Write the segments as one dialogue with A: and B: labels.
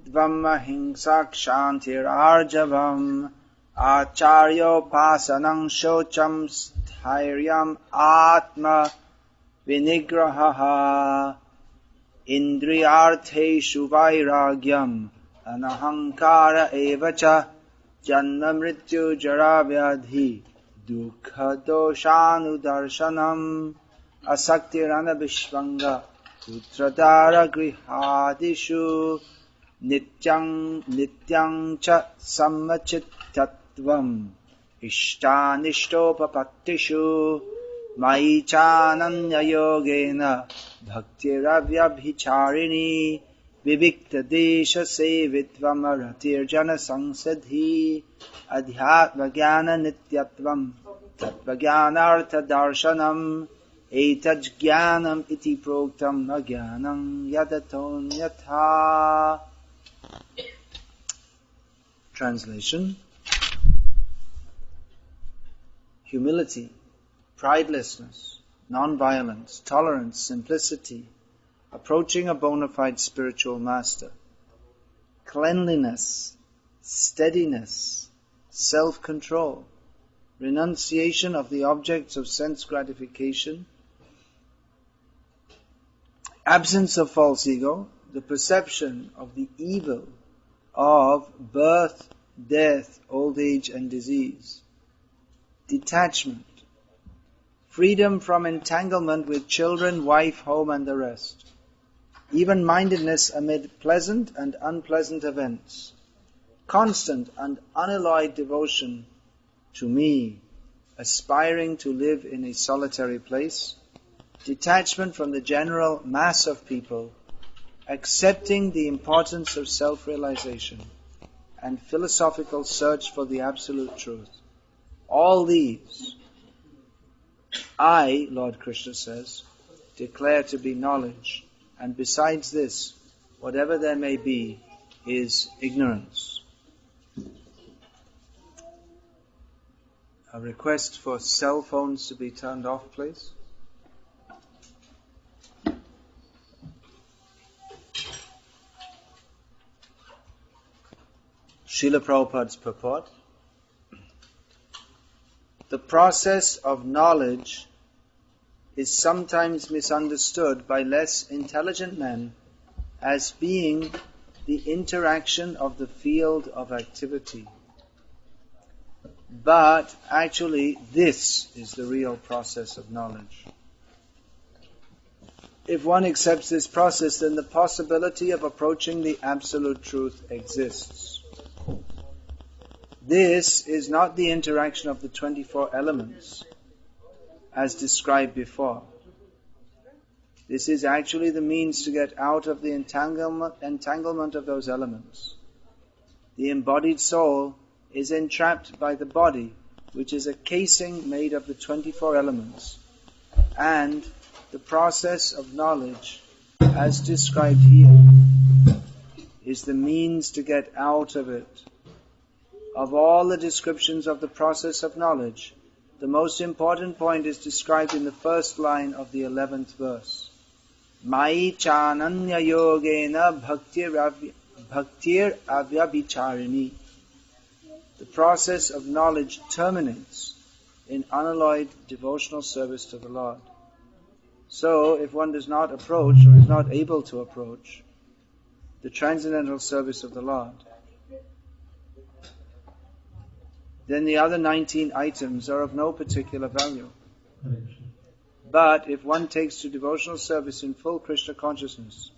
A: Hingsak Shantir Arjavam Acharyo Pasanang Shocham Sthairyam Atma Vinigraha Indriyartheshu Vairagyam Anahankara Evacha Janma Mrityu Jara Vyadhi Dukha Doshanudarshanam Asaktirana Vishvanga Putradara Grihadishu Nityang cha sammachitatvam Ishtanishtopapatishu Mai chananya yogena Bhaktiravyabhicharini Vivikta desha sevitvam Aratir jana sansadhi Adhyatma jnana nityatvam Tattva jnanartha darshanam Etaj jnanam iti proktam na jnanam yadaton yatha. Translation: humility, pridelessness, non-violence, tolerance, simplicity, approaching a bona fide spiritual master, cleanliness, steadiness, self-control, renunciation of the objects of sense gratification, absence of false ego, the perception of the evil of birth, death, old age and disease, detachment, freedom from entanglement with children, wife, home and the rest, even-mindedness amid pleasant and unpleasant events, constant and unalloyed devotion to me, aspiring to live in a solitary place, detachment from the general mass of people, accepting the importance of self-realization, and philosophical search for the absolute truth. All these, I, Lord Krishna says, declare to be knowledge, and besides this, whatever there may be, is ignorance. A request for cell phones to be turned off, please. Srila Prabhupada's purport. The process of knowledge is sometimes misunderstood by less intelligent men as being the interaction of the field of activity. But actually, this is the real process of knowledge. If one accepts this process, then the possibility of approaching the absolute truth exists. This is not the interaction of the 24 elements, as described before. This is actually the means to get out of the entanglement of those elements. The embodied soul is entrapped by the body, which is a casing made of the 24 elements, and the process of knowledge, as described here, is the means to get out of it. Of all the descriptions of the process of knowledge, the most important point is described in the first line of the 11th verse. Mai chananya yogena bhaktir avyabhicharini. The process of knowledge terminates in unalloyed devotional service to the Lord. So, if one does not approach or is not able to approach the transcendental service of the Lord, then the other 19 items are of no particular value. But if one takes to devotional service in full Krishna consciousness,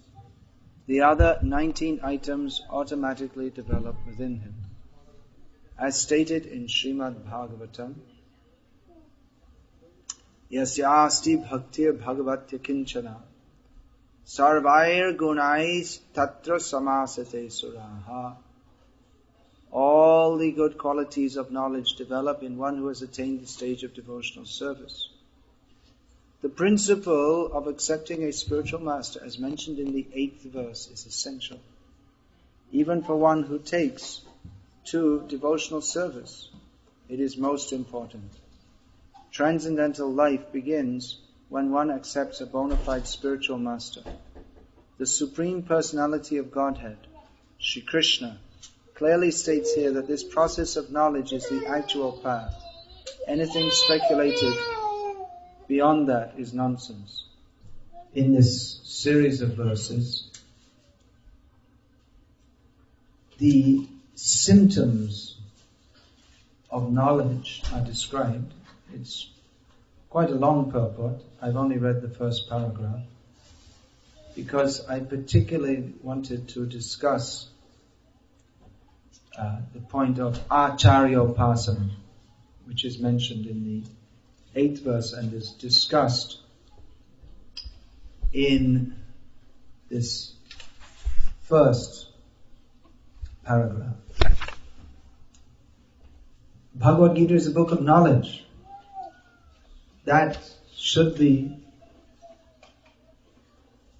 A: the other 19 items automatically develop within him. As stated in Srimad Bhagavatam, Yasya asti bhaktir bhagavatya kinchana sarvair gunais tatra samasate suraha. All the good qualities of knowledge develop in one who has attained the stage of devotional service. The principle of accepting a spiritual master, as mentioned in the 8th verse, is essential. Even for one who takes to devotional service, it is most important. Transcendental life begins when one accepts a bona fide spiritual master, the Supreme Personality of Godhead, Shri Krishna clearly states here that this process of knowledge is the actual path. Anything speculated beyond that is nonsense. In this series of verses, the symptoms of knowledge are described. It's quite a long purport. I've only read the first paragraph because I particularly wanted to discuss the point of Acarya Upasanam, which is mentioned in the 8th verse and is discussed in this first paragraph. Bhagavad Gita is a book of knowledge. That should be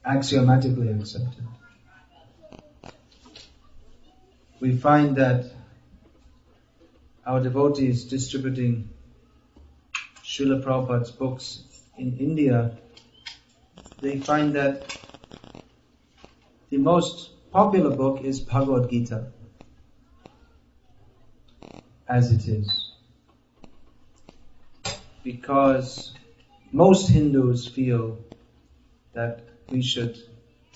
A: axiomatically accepted. We find that our devotees distributing Srila Prabhupada's books in India, they find that the most popular book is Bhagavad Gita, as it is. Because most Hindus feel that we should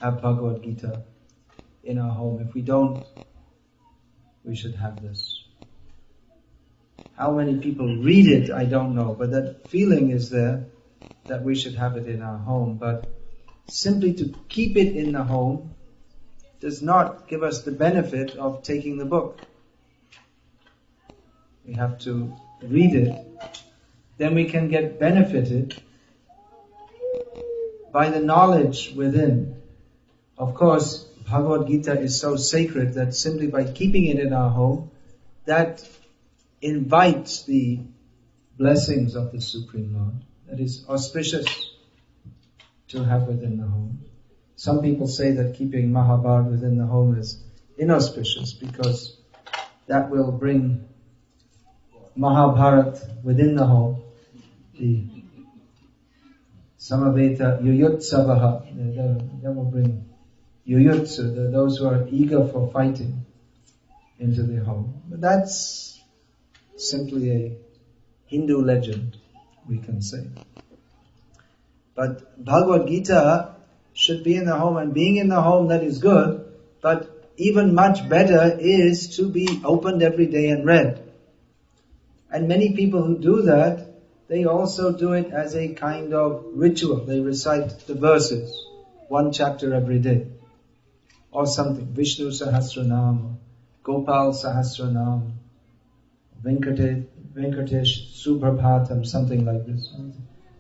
A: have Bhagavad Gita in our home. If we don't, we should have this. How many people read it, I don't know, but that feeling is there that we should have it in our home. But simply to keep it in the home does not give us the benefit of taking the book. We have to read it. Then we can get benefited by the knowledge within. Of course, Bhagavad Gita is so sacred that simply by keeping it in our home, that invites the blessings of the Supreme Lord. That is auspicious to have within the home. Some people say that keeping Mahabharata within the home is inauspicious because that will bring Mahabharata within the home. The Samaveta Yuyutsavaha, that will bring Yuyutsu, those who are eager for fighting, into the home. But that's simply a Hindu legend, we can say. But Bhagavad Gita should be in the home, and being in the home, that is good, but even much better is to be opened every day and read. And many people who do that, they also do it as a kind of ritual. They recite the verses, one chapter every day, or something. Vishnu Sahasranam, Gopal Sahasranam, Venkatesh Subhrabhatam, something like this.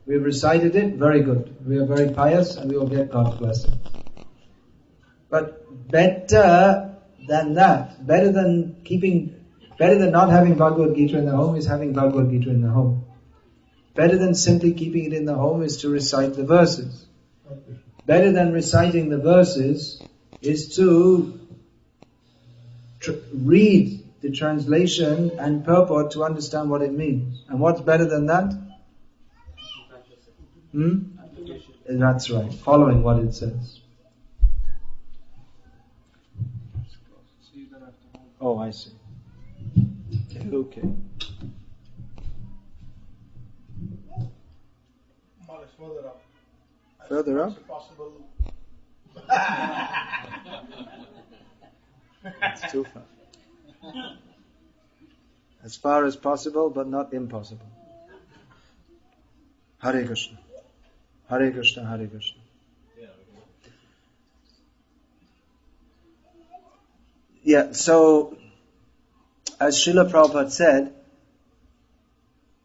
A: We've recited it, very good. We are very pious and we will get God's blessing. But better than that, better than not having Bhagavad Gita in the home is having Bhagavad Gita in the home. Better than simply keeping it in the home is to recite the verses. Better than reciting the verses is to read the translation and purport to understand what it means. And what's better than that? That's right, following what it says. Oh, I see. Okay.
B: Further up.
A: Further up?
B: Possible.
A: It's too far. As far as possible, but not impossible. Hare Krishna. Hare Krishna, Hare Krishna. Yeah, so as Srila Prabhupada said,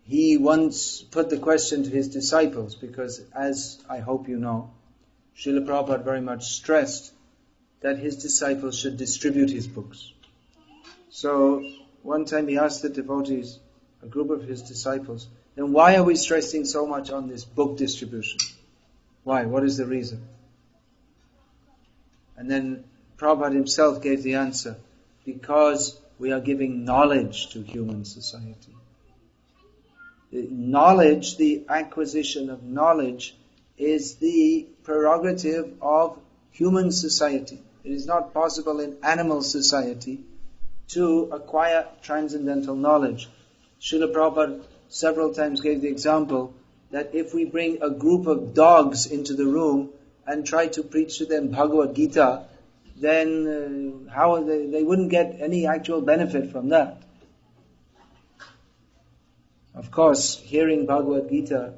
A: he once put the question to his disciples because, as I hope you know, Srila Prabhupada very much stressed that his disciples should distribute his books. So one time he asked the devotees, a group of his disciples, then why are we stressing so much on this book distribution? Why? What is the reason? And then Prabhupada himself gave the answer, because we are giving knowledge to human society. Knowledge, the acquisition of knowledge, is the prerogative of human society. It is not possible in animal society to acquire transcendental knowledge. Srila Prabhupada several times gave the example that if we bring a group of dogs into the room and try to preach to them Bhagavad Gita, then they wouldn't get any actual benefit from that. Of course, hearing Bhagavad Gita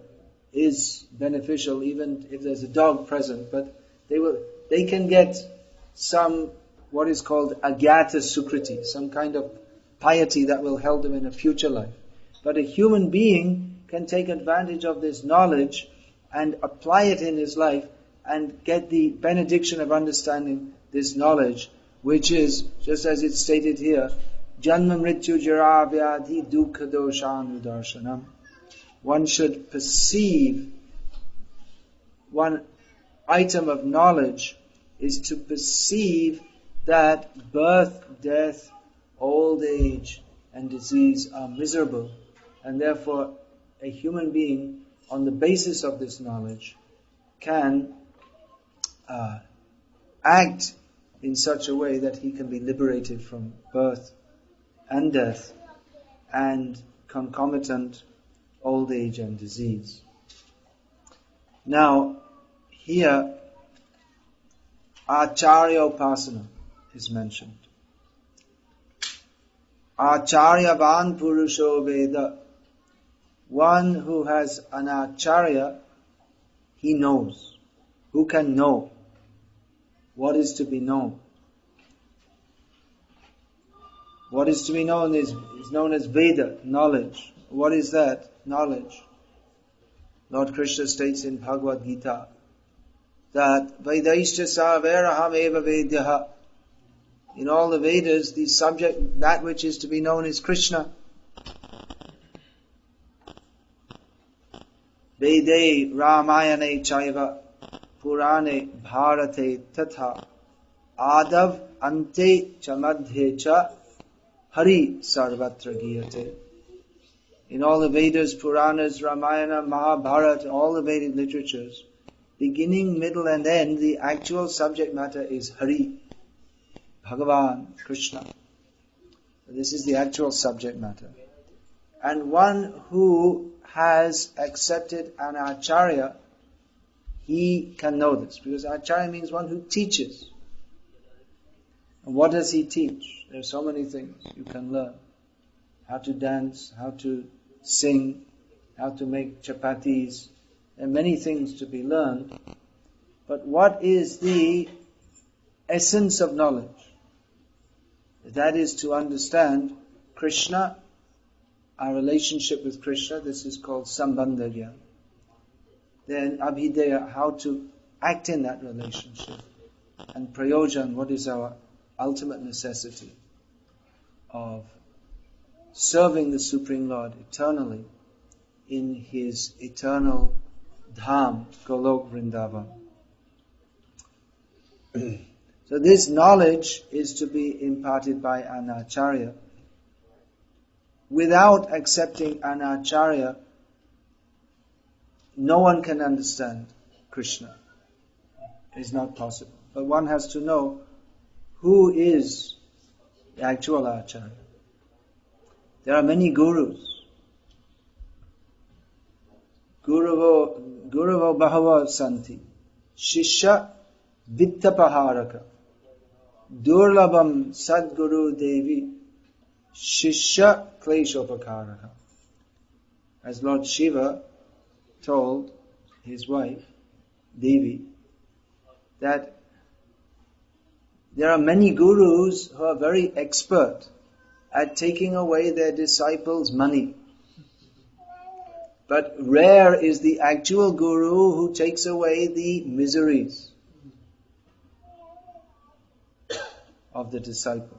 A: is beneficial even if there's a dog present, but they can get some what is called agyata sukriti, some kind of piety that will help them in a future life. But a human being can take advantage of this knowledge and apply it in his life and get the benediction of understanding this knowledge, which is, just as it's stated here, Janma Mrityu Jara Vyadhi Dukkha Doshanudarshanam. One should perceive, one item of knowledge is to perceive that birth, death, old age and disease are miserable, and therefore a human being on the basis of this knowledge can act in such a way that he can be liberated from birth and death and concomitant old age and disease. Now, here Acarya Upasanam is mentioned. Acharyavan Purusho Veda. One who has an Acharya, he knows. Who can know what is to be known? What is to be known is known as Veda, knowledge. What is that? Knowledge. Lord Krishna states in Bhagavad Gita that Vedaishcha Saveraham Eva Vedyaha. In all the Vedas, the subject, that which is to be known is Krishna. Vede Ramayane Chaiva Purane Bharate Tatha Adav Ante Chamadhe Cha Hari Sarvatra Giyate. In all the Vedas, Puranas, Ramayana, Mahabharata, all the Vedic literatures, beginning, middle and end, the actual subject matter is Hari, Bhagavan, Krishna. This is the actual subject matter. And one who has accepted an Acharya, he can know this. Because Acharya means one who teaches. And what does he teach? There are so many things you can learn. How to dance, how to sing, how to make chapatis. There are many things to be learned. But what is the essence of knowledge? That is to understand Krishna, our relationship with Krishna. This is called Sambandha Gyan. Then Abhideya, how to act in that relationship. And Prayojan, what is our ultimate necessity of serving the Supreme Lord eternally in His eternal Dham, Golok Vrindavan. So this knowledge is to be imparted by an Acharya. Without accepting an Acharya, no one can understand Krishna. It is not possible. But one has to know who is the actual Acharya. There are many gurus. Guravo Bahava Santi. Shishya Vittapaharaka. Durlabam Sadguru Devi. Shishya Kleshopakaraka. As Lord Shiva told his wife, Devi, that there are many gurus who are very expert at taking away their disciples' money. But rare is the actual guru who takes away the miseries of the disciple.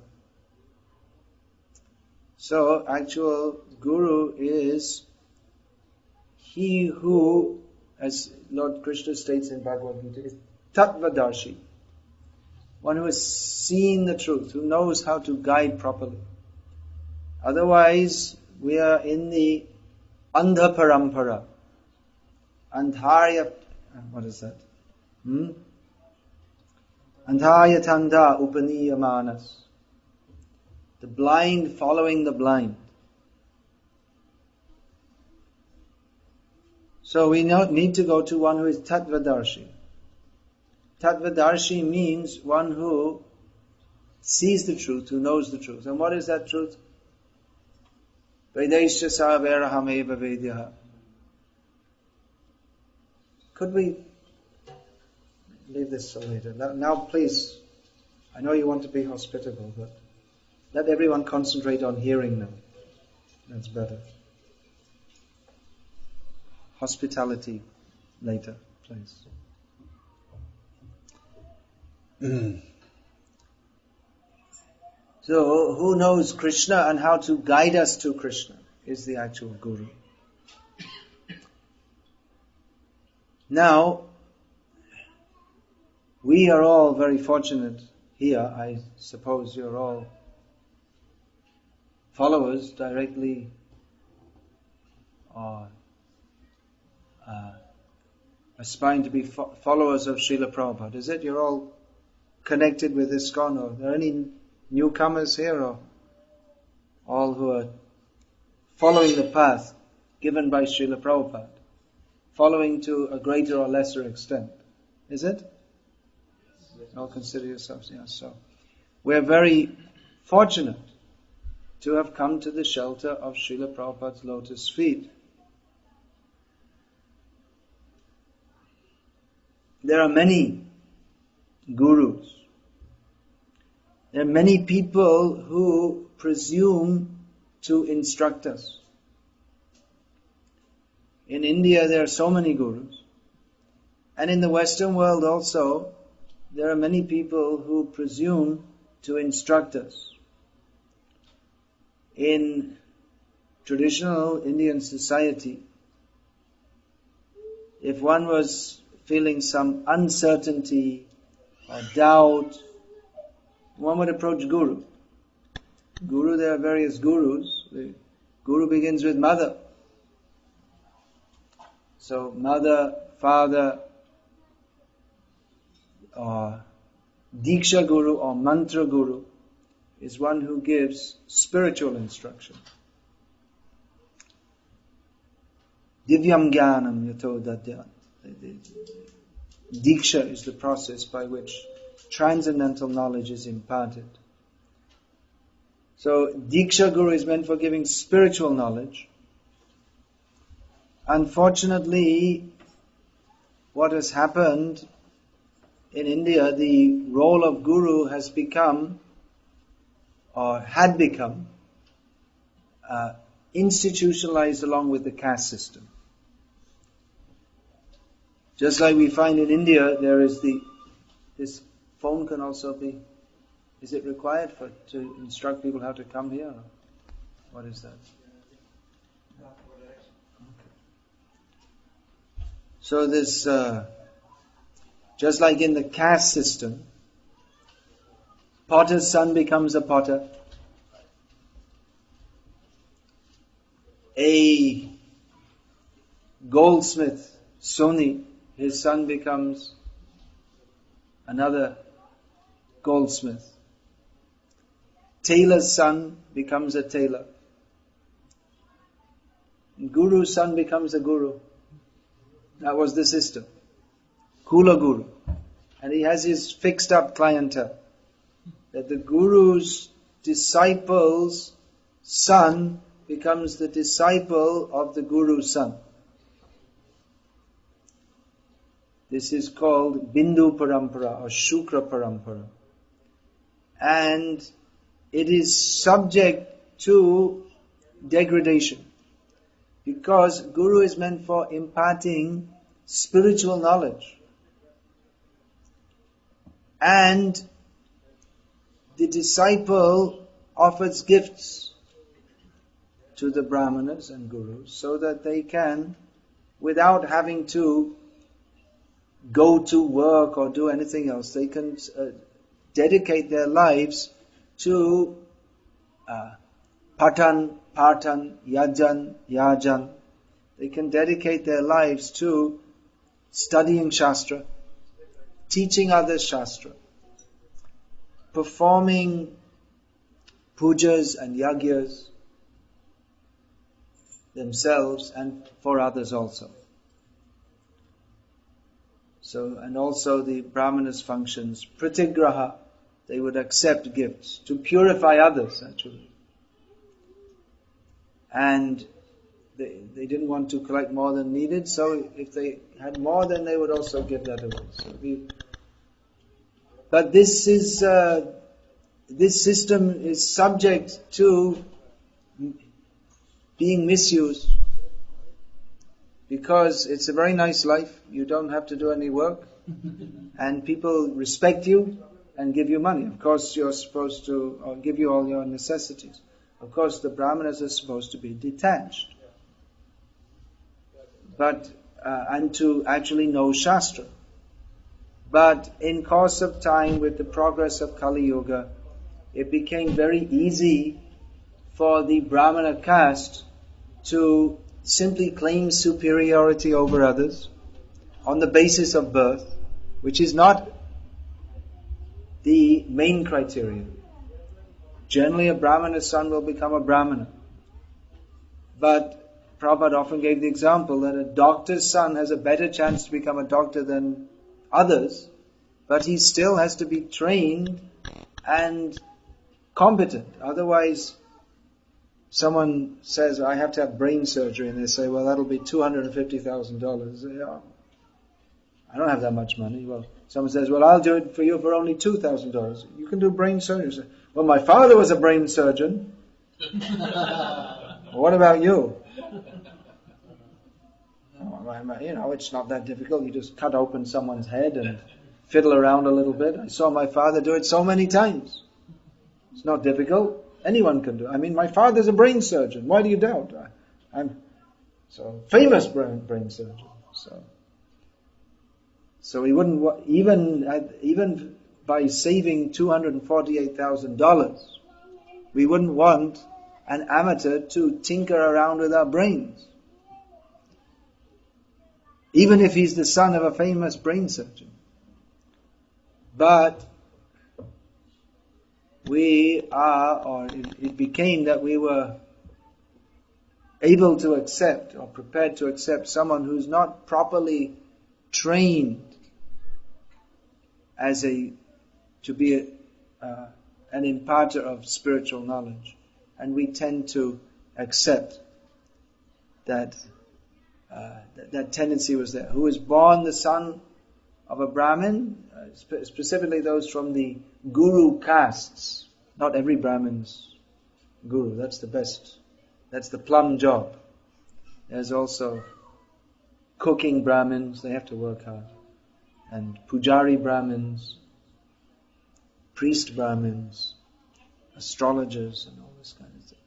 A: So, actual guru is he who, as Lord Krishna states in Bhagavad Gita, is Tattvadarshi. One who has seen the truth, who knows how to guide properly. Otherwise, we are in the Andha Parampara. Andharya, what is that? Andhaya tanda upaniyamanas. The blind following the blind. So we need to go to one who is tattvadarshi. Tattvadarshi means one who sees the truth, who knows the truth. And what is that truth? Vedaisya saverahameva vedyaha. Could we leave this till later? Now please, I know you want to be hospitable, but let everyone concentrate on hearing now. That's better. Hospitality later, please. So, who knows Krishna and how to guide us to Krishna is the actual Guru. Now, we are all very fortunate here. I suppose you're all followers directly or aspiring to be followers of Srila Prabhupada. Is it? You're all connected with ISKCON, or are there any newcomers here, or all who are following the path given by Srila Prabhupada, following to a greater or lesser extent? Is it? All consider yourselves, yes. So, we're very fortunate to have come to the shelter of Srila Prabhupada's lotus feet. There are many gurus. There are many people who presume to instruct us. In India there are so many gurus. And in the Western world also, there are many people who presume to instruct us. In traditional Indian society, if one was feeling some uncertainty or doubt, one would approach Guru. There are various gurus. The Guru begins with mother. So mother, father, or Diksha Guru or Mantra Guru is one who gives spiritual instruction. Divyam Jnanam Yato Dadyan. Diksha is the process by which transcendental knowledge is imparted. So Diksha Guru is meant for giving spiritual knowledge. Unfortunately, what has happened in India, the role of Guru has become, or had become, institutionalized along with the caste system. Just like we find in India, there is this phone can also be, is it required to instruct people how to come here? What is that? Okay. So this, just like in the caste system, potter's son becomes a potter. A goldsmith, Soni, his son becomes another goldsmith. Tailor's son becomes a tailor. Guru's son becomes a guru. That was the system. Kula Guru. And he has his fixed up clientele. That the Guru's disciple's son becomes the disciple of the Guru's son. This is called Bindu Parampara or Shukra Parampara. And it is subject to degradation. Because Guru is meant for imparting spiritual knowledge. And the disciple offers gifts to the Brahmanas and Gurus so that they can, without having to go to work or do anything else, they can dedicate their lives to patan, yajan. They can dedicate their lives to studying Shastra, teaching others Shastra, performing pujas and yagyas themselves and for others also. So, and also the Brahmanas' functions, pratigraha, they would accept gifts to purify others actually. And they didn't want to collect more than needed, so if they had more, then they would also give that away. But this system is subject to being misused because it's a very nice life. You don't have to do any work, and people respect you and give you money. Of course, you're supposed to give you all your necessities. Of course, the Brahmanas are supposed to be detached, but and to actually know Shastra. But in course of time, with the progress of Kali Yuga, it became very easy for the Brahmana caste to simply claim superiority over others on the basis of birth, which is not the main criteria. Generally, a Brahmana's son will become a Brahmana. But Prabhupada often gave the example that a doctor's son has a better chance to become a doctor than others, but he still has to be trained and competent. Otherwise, someone says, I have to have brain surgery, and they say, well, that'll be $250,000. I don't have that much money. Well, someone says, well, I'll do it for you for only $2,000. You can do brain surgery. Say, well, my father was a brain surgeon. What about you? It's not that difficult. You just cut open someone's head and fiddle around a little bit. I saw my father do it so many times. It's not difficult. Anyone can do it. I mean, my father's a brain surgeon. Why do you doubt? I'm so famous brain surgeon. So he wouldn't even by saving $248,000, we wouldn't want an amateur to tinker around with our brains, even if he's the son of a famous brain surgeon. But it became that we were able to accept or prepared to accept someone who's not properly trained to be an imparter of spiritual knowledge, and we tend to accept that tendency was there. Who is born the son of a Brahmin, specifically those from the guru castes. Not every Brahmin's guru. That's the best. That's the plum job. There's also cooking Brahmins. They have to work hard. And Pujari Brahmins, priest Brahmins, astrologers, and all this kind of thing.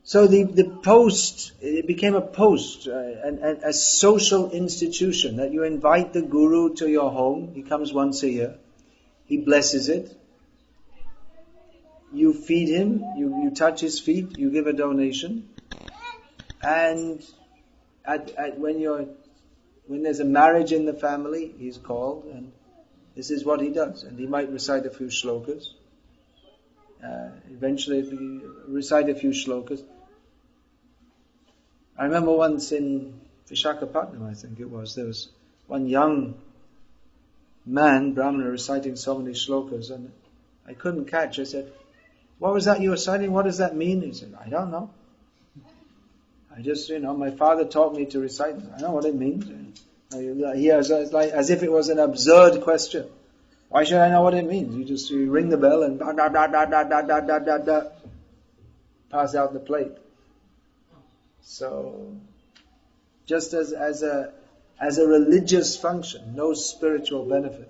A: So the post, it became a post, a social institution that you invite the guru to your home. He comes once a year. He blesses it. You feed him, you touch his feet, you give a donation. And when there's a marriage in the family, he's called, and this is what he does. And he might recite a few shlokas. Eventually recite a few shlokas. I remember once in Vishakhapatnam, I think it was, there was one young man, Brahmana, reciting so many shlokas, and I couldn't catch. I said, what was that you were reciting? What does that mean? He said, I don't know. I just, my father taught me to recite. I know what it means. He has, like, as if it was an absurd question. Why should I know what it means? You ring the bell and da, da, da, da, da, da, da, da, da, da, pass out the plate. So, just as a religious function, no spiritual benefit.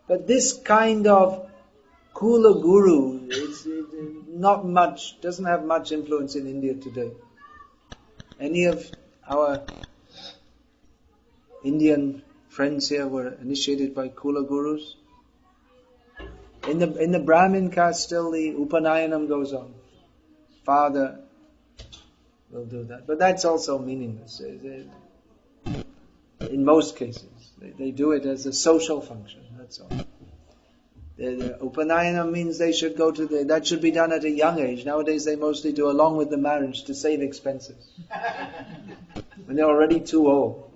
A: But this kind of Kula Guru doesn't have much influence in India today. Any of our Indian friends here were initiated by Kula Gurus? In the Brahmin caste, still the Upanayanam goes on. Father will do that. But that's also meaningless. In most cases. They do it as a social function, that's all. The Upanayana means they should go to that should be done at a young age. Nowadays they mostly do along with the marriage to save expenses. When they're already too old.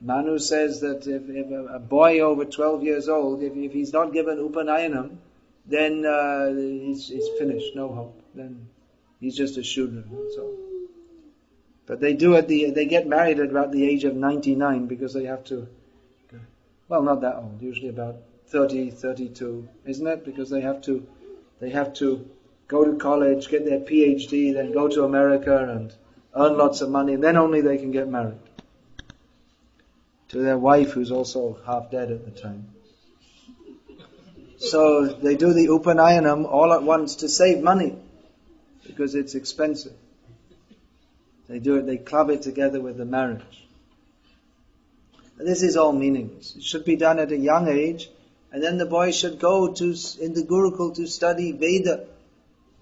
A: Manu says that if a boy over 12 years old, if he's not given Upanayanam, then he's finished, no hope. Then he's just a Shudra. So, but they get married at about the age of 99 because they have to, well, not that old, usually about 30, 32, isn't it? Because they have to go to college, get their PhD, then go to America and earn lots of money, and then only they can get married. To their wife, who's also half dead at the time. So they do the Upanayanam all at once to save money, because it's expensive. They do it, they club it together with the marriage. And this is all meaningless. It should be done at a young age, and then the boy should go in the Gurukul to study Veda.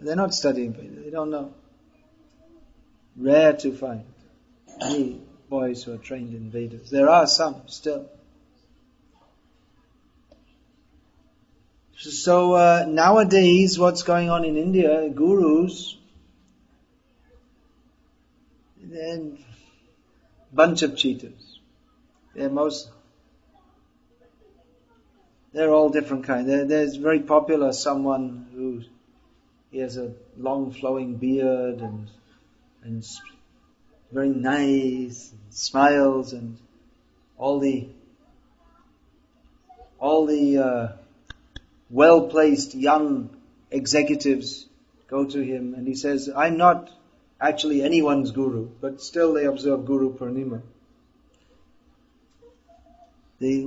A: They're not studying Veda, they don't know. Rare to find any boys who are trained in Vedas. There are some still. So nowadays, what's going on in India? Gurus, they're a bunch of cheaters. They're all different kind. There's very popular someone who he has a long flowing beard and very nice, and smiles, and all the well-placed young executives go to him, and he says, "I'm not actually anyone's guru, but still they observe Guru Purnima." He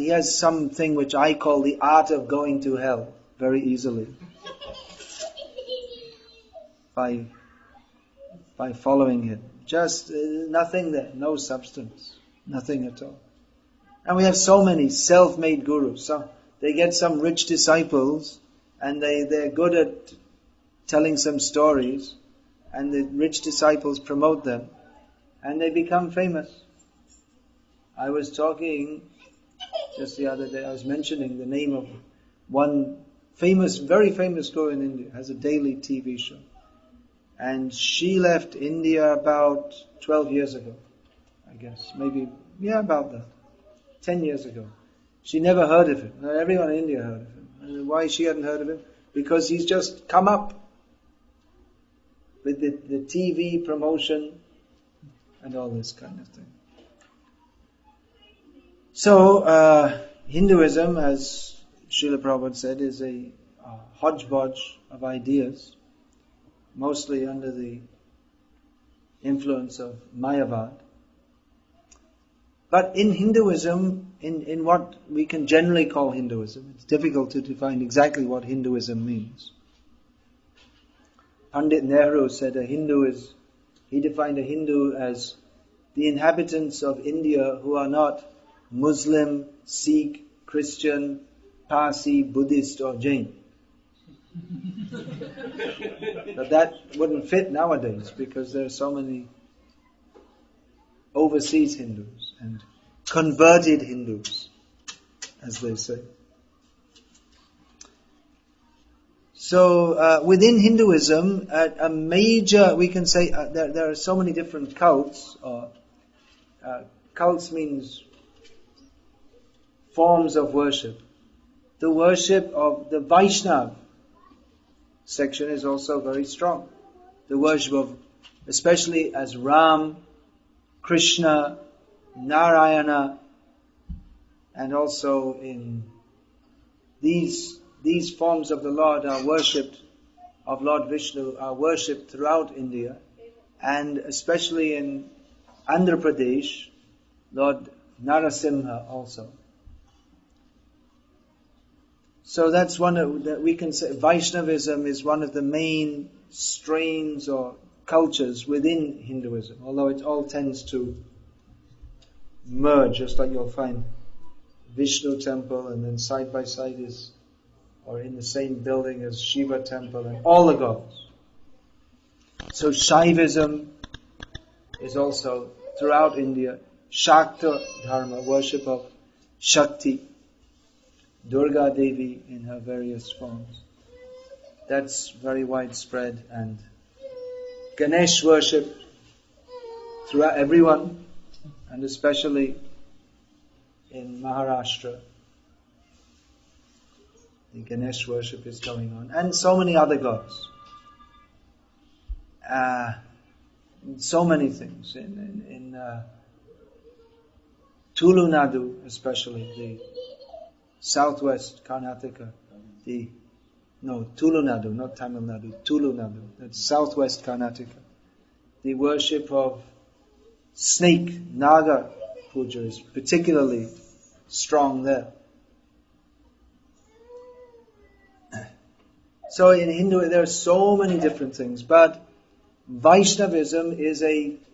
A: has something which I call the art of going to hell very easily by following him. Just nothing there, no substance, nothing at all. And we have so many self-made gurus. So they get some rich disciples, and they're good at telling some stories, and the rich disciples promote them, and they become famous. I was talking just the other day, I was mentioning the name of one very famous guru in India, has a daily TV show. And she left India about 12 years ago, I guess. Maybe, about that. 10 years ago. She never heard of him. Everyone in India heard of him. And why she hadn't heard of him? Because he's just come up with the TV promotion and all this kind of thing. So, Hinduism, as Srila Prabhupada said, is a hodgepodge of ideas, mostly under the influence of Mayavad. But in Hinduism, in what we can generally call Hinduism, it's difficult to define exactly what Hinduism means. Pandit Nehru said he defined a Hindu as the inhabitants of India who are not Muslim, Sikh, Christian, Parsi, Buddhist or Jain. But that wouldn't fit nowadays because there are so many overseas Hindus and converted Hindus, as they say. So within Hinduism, a major, we can say, there are so many different cults. Cults means forms of worship. The worship of the Vaishnava section is also very strong. The worship of, especially as Ram, Krishna, Narayana, and also in these forms of the Lord are worshipped, of Lord Vishnu, are worshipped throughout India, and especially in Andhra Pradesh, Lord Narasimha also. So that's that we can say Vaishnavism is one of the main strains or cultures within Hinduism, although it all tends to merge, just like you'll find Vishnu temple and then side by side is, or in the same building as Shiva temple and all the gods. So Shaivism is also throughout India. Shakta Dharma, worship of Shakti. Durga Devi in her various forms. That's very widespread, and Ganesh worship throughout everyone, and especially in Maharashtra. The Ganesh worship is going on, and so many other gods. So many things in Tulu Nadu, especially the southwest Karnataka, Tulu Nadu, not Tamil Nadu, Tulu Nadu, that's southwest Karnataka. The worship of snake, Naga puja is particularly strong there. So in Hindu there are so many different things, but Vaishnavism is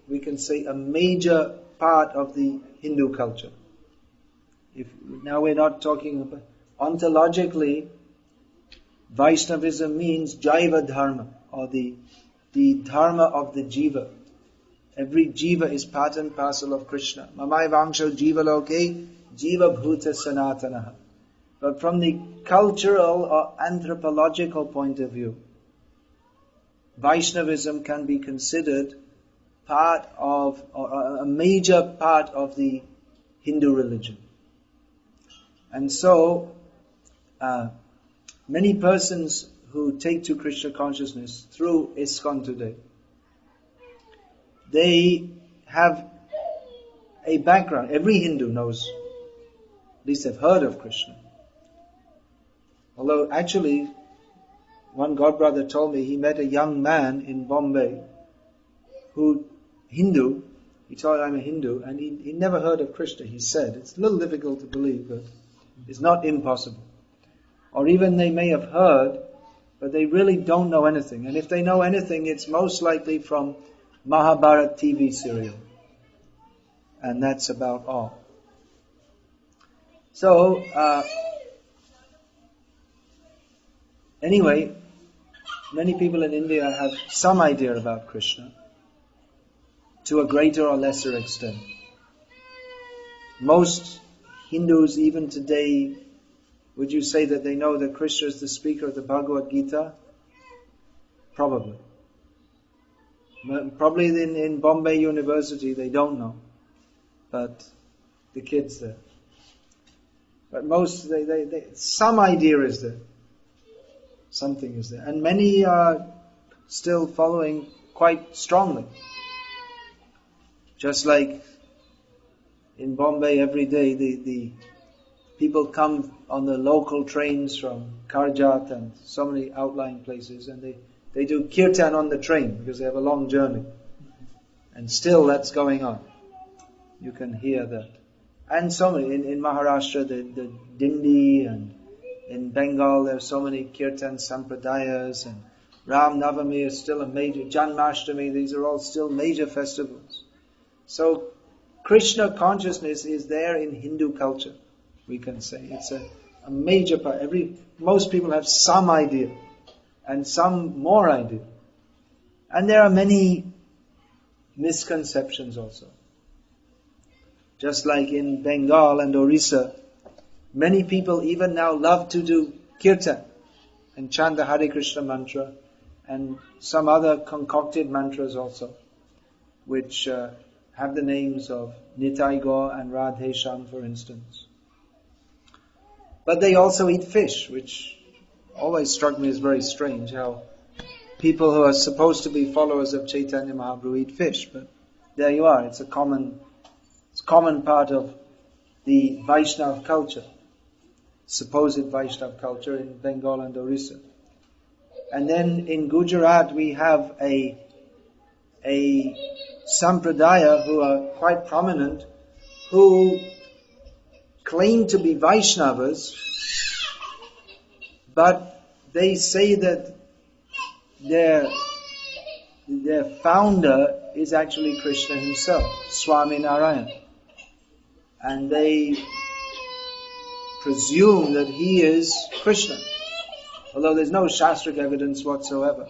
A: we can say, a major part of the Hindu culture. Now we're not talking about, ontologically, Vaishnavism means Jaiva Dharma, or the Dharma of the Jiva. Every Jiva is part and parcel of Krishna. Mamai Vangsho Jiva Loke, Jiva Bhuta Sanatanaha. But from the cultural or anthropological point of view, Vaishnavism can be considered part of, or a major part of the Hindu religion. And so, many persons who take to Krishna consciousness through ISKCON today, they have a background. Every Hindu knows, at least they've heard of Krishna. Although actually, one godbrother told me he met a young man in Bombay Hindu, he told I'm a Hindu, and he never heard of Krishna, he said. It's a little difficult to believe, but it's not impossible. Or even they may have heard, but they really don't know anything. And if they know anything, it's most likely from Mahabharata TV serial. And that's about all. So, anyway, many people in India have some idea about Krishna, to a greater or lesser extent. Most Hindus, even today, would you say that they know that Krishna is the speaker of the Bhagavad Gita? Probably. Probably in Bombay University they don't know, but the kids there. But most, some idea is there. Something is there. And many are still following quite strongly. Just like in Bombay every day, the people come on the local trains from Karjat and so many outlying places, and they do kirtan on the train because they have a long journey. And still that's going on. You can hear that. And so many, in Maharashtra, the Dindi, and in Bengal there are so many kirtan sampradayas, and Ram Navami is still a major, Janmashtami, these are all still major festivals. So Krishna consciousness is there in Hindu culture, we can say. It's a major part. Most people have some idea, and some more idea. And there are many misconceptions also. Just like in Bengal and Orissa, many people even now love to do kirtan and chant the Hare Krishna mantra and some other concocted mantras also, which have the names of Nitai Gaur and Radhe Shyam, for instance. But they also eat fish, which always struck me as very strange, how people who are supposed to be followers of Chaitanya Mahaprabhu eat fish. But there you are, it's a common part of the Vaishnava culture, supposed Vaishnava culture in Bengal and Orissa. And then in Gujarat we have a sampradaya who are quite prominent, who claim to be Vaishnavas, but they say that their founder is actually Krishna himself, Swami Narayan. And they presume that he is Krishna, although there's no Shastric evidence whatsoever.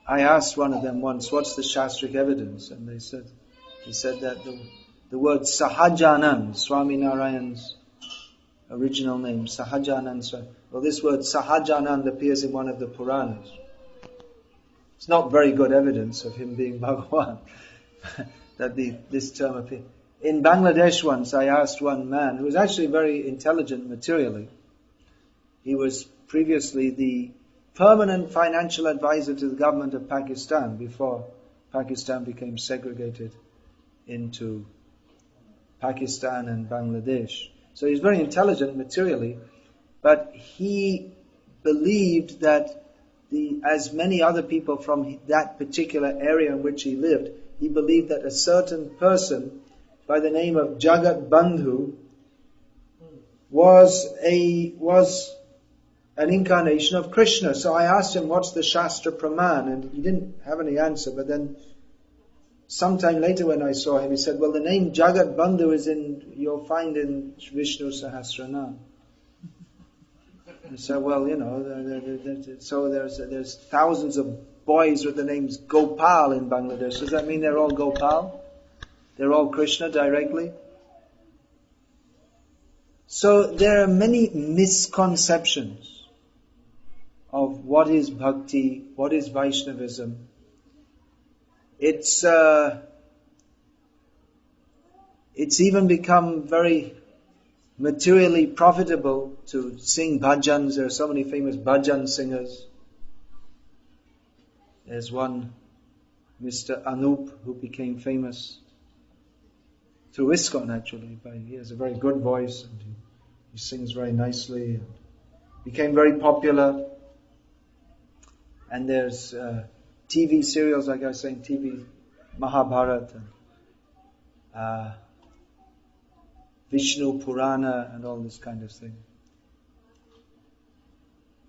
A: I asked one of them once, what's the Shastric evidence? And he said that the word Sahajanand, Swami Narayan's original name, Sahajanand Swami. Well, this word Sahajanand appears in one of the Puranas. It's not very good evidence of him being Bhagavan, that this term appears. In Bangladesh once, I asked one man, who was actually very intelligent materially. He was previously the permanent financial advisor to the government of Pakistan before Pakistan became segregated into Pakistan and Bangladesh. So he's very intelligent materially, but he believed that as many other people from that particular area in which he lived, he believed that a certain person by the name of Jagat Bandhu was an incarnation of Krishna. So I asked him, what's the Shastra Praman? And he didn't have any answer, but then sometime later when I saw him, he said, well, the name Jagat Bandhu you'll find in Vishnu Sahasranam. I said, well, so there's thousands of boys with the names Gopal in Bangladesh. Does that mean they're all Gopal? They're all Krishna directly? So there are many misconceptions of what is bhakti, what is Vaishnavism. It's even become very materially profitable to sing bhajans. There are so many famous bhajan singers. There's one, Mr. Anup, who became famous through ISKCON actually. He has a very good voice and he sings very nicely and became very popular. And there's TV serials, like I was saying, TV Mahabharata, Vishnu Purana and all this kind of thing.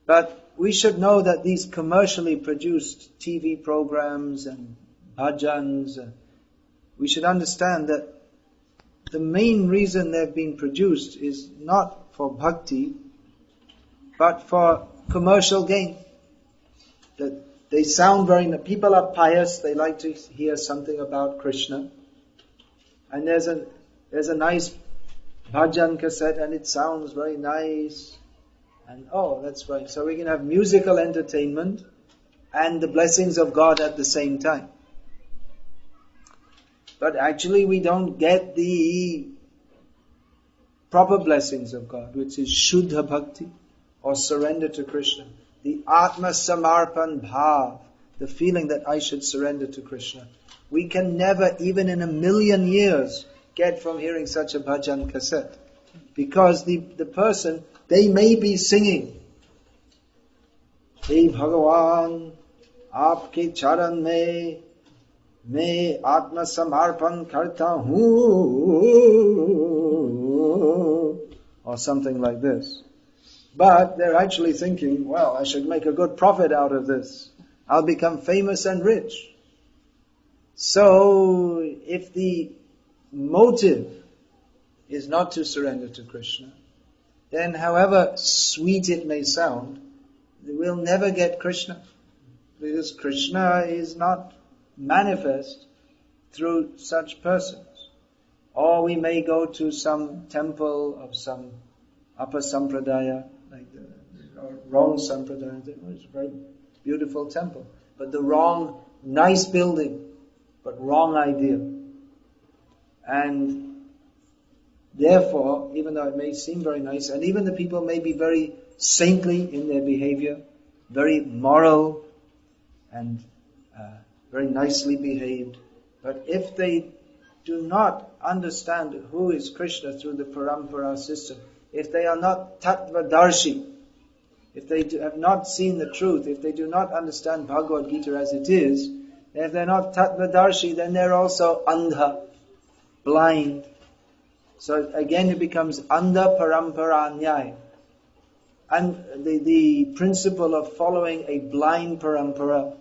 A: But we should know that these commercially produced TV programs and bhajans, we should understand that the main reason they've been produced is not for bhakti, but for commercial gain. That they sound people are pious, they like to hear something about Krishna. And there's a nice bhajan cassette and it sounds very nice. And that's right. So we can have musical entertainment and the blessings of God at the same time. But actually we don't get the proper blessings of God, which is Shuddha Bhakti, or surrender to Krishna. The Atma Samarpan Bhav, the feeling that I should surrender to Krishna. We can never, even in 1,000,000 years, get from hearing such a bhajan cassette. Because the person, they may be singing, Hey Bhagavan, Aapke charan mein Atma Samarpan karta hu, or something like this. But they're actually thinking, well, I should make a good profit out of this. I'll become famous and rich. So, if the motive is not to surrender to Krishna, then however sweet it may sound, we'll never get Krishna. Because Krishna is not manifest through such persons. Or we may go to some temple of some upper sampradaya, like the wrong sampradaya. It's a very beautiful temple, but the wrong, nice building, but wrong idea. And therefore, even though it may seem very nice, and even the people may be very saintly in their behavior, very moral and very nicely behaved, but if they do not understand who is Krishna through the parampara system, if they are not tattvadarshi, if they have not seen the truth, if they do not understand Bhagavad Gita as it is, if they're not tattvadarshi, then they're also andha, blind. So again it becomes andha paramparanyaya. And the principle of following a blind parampara.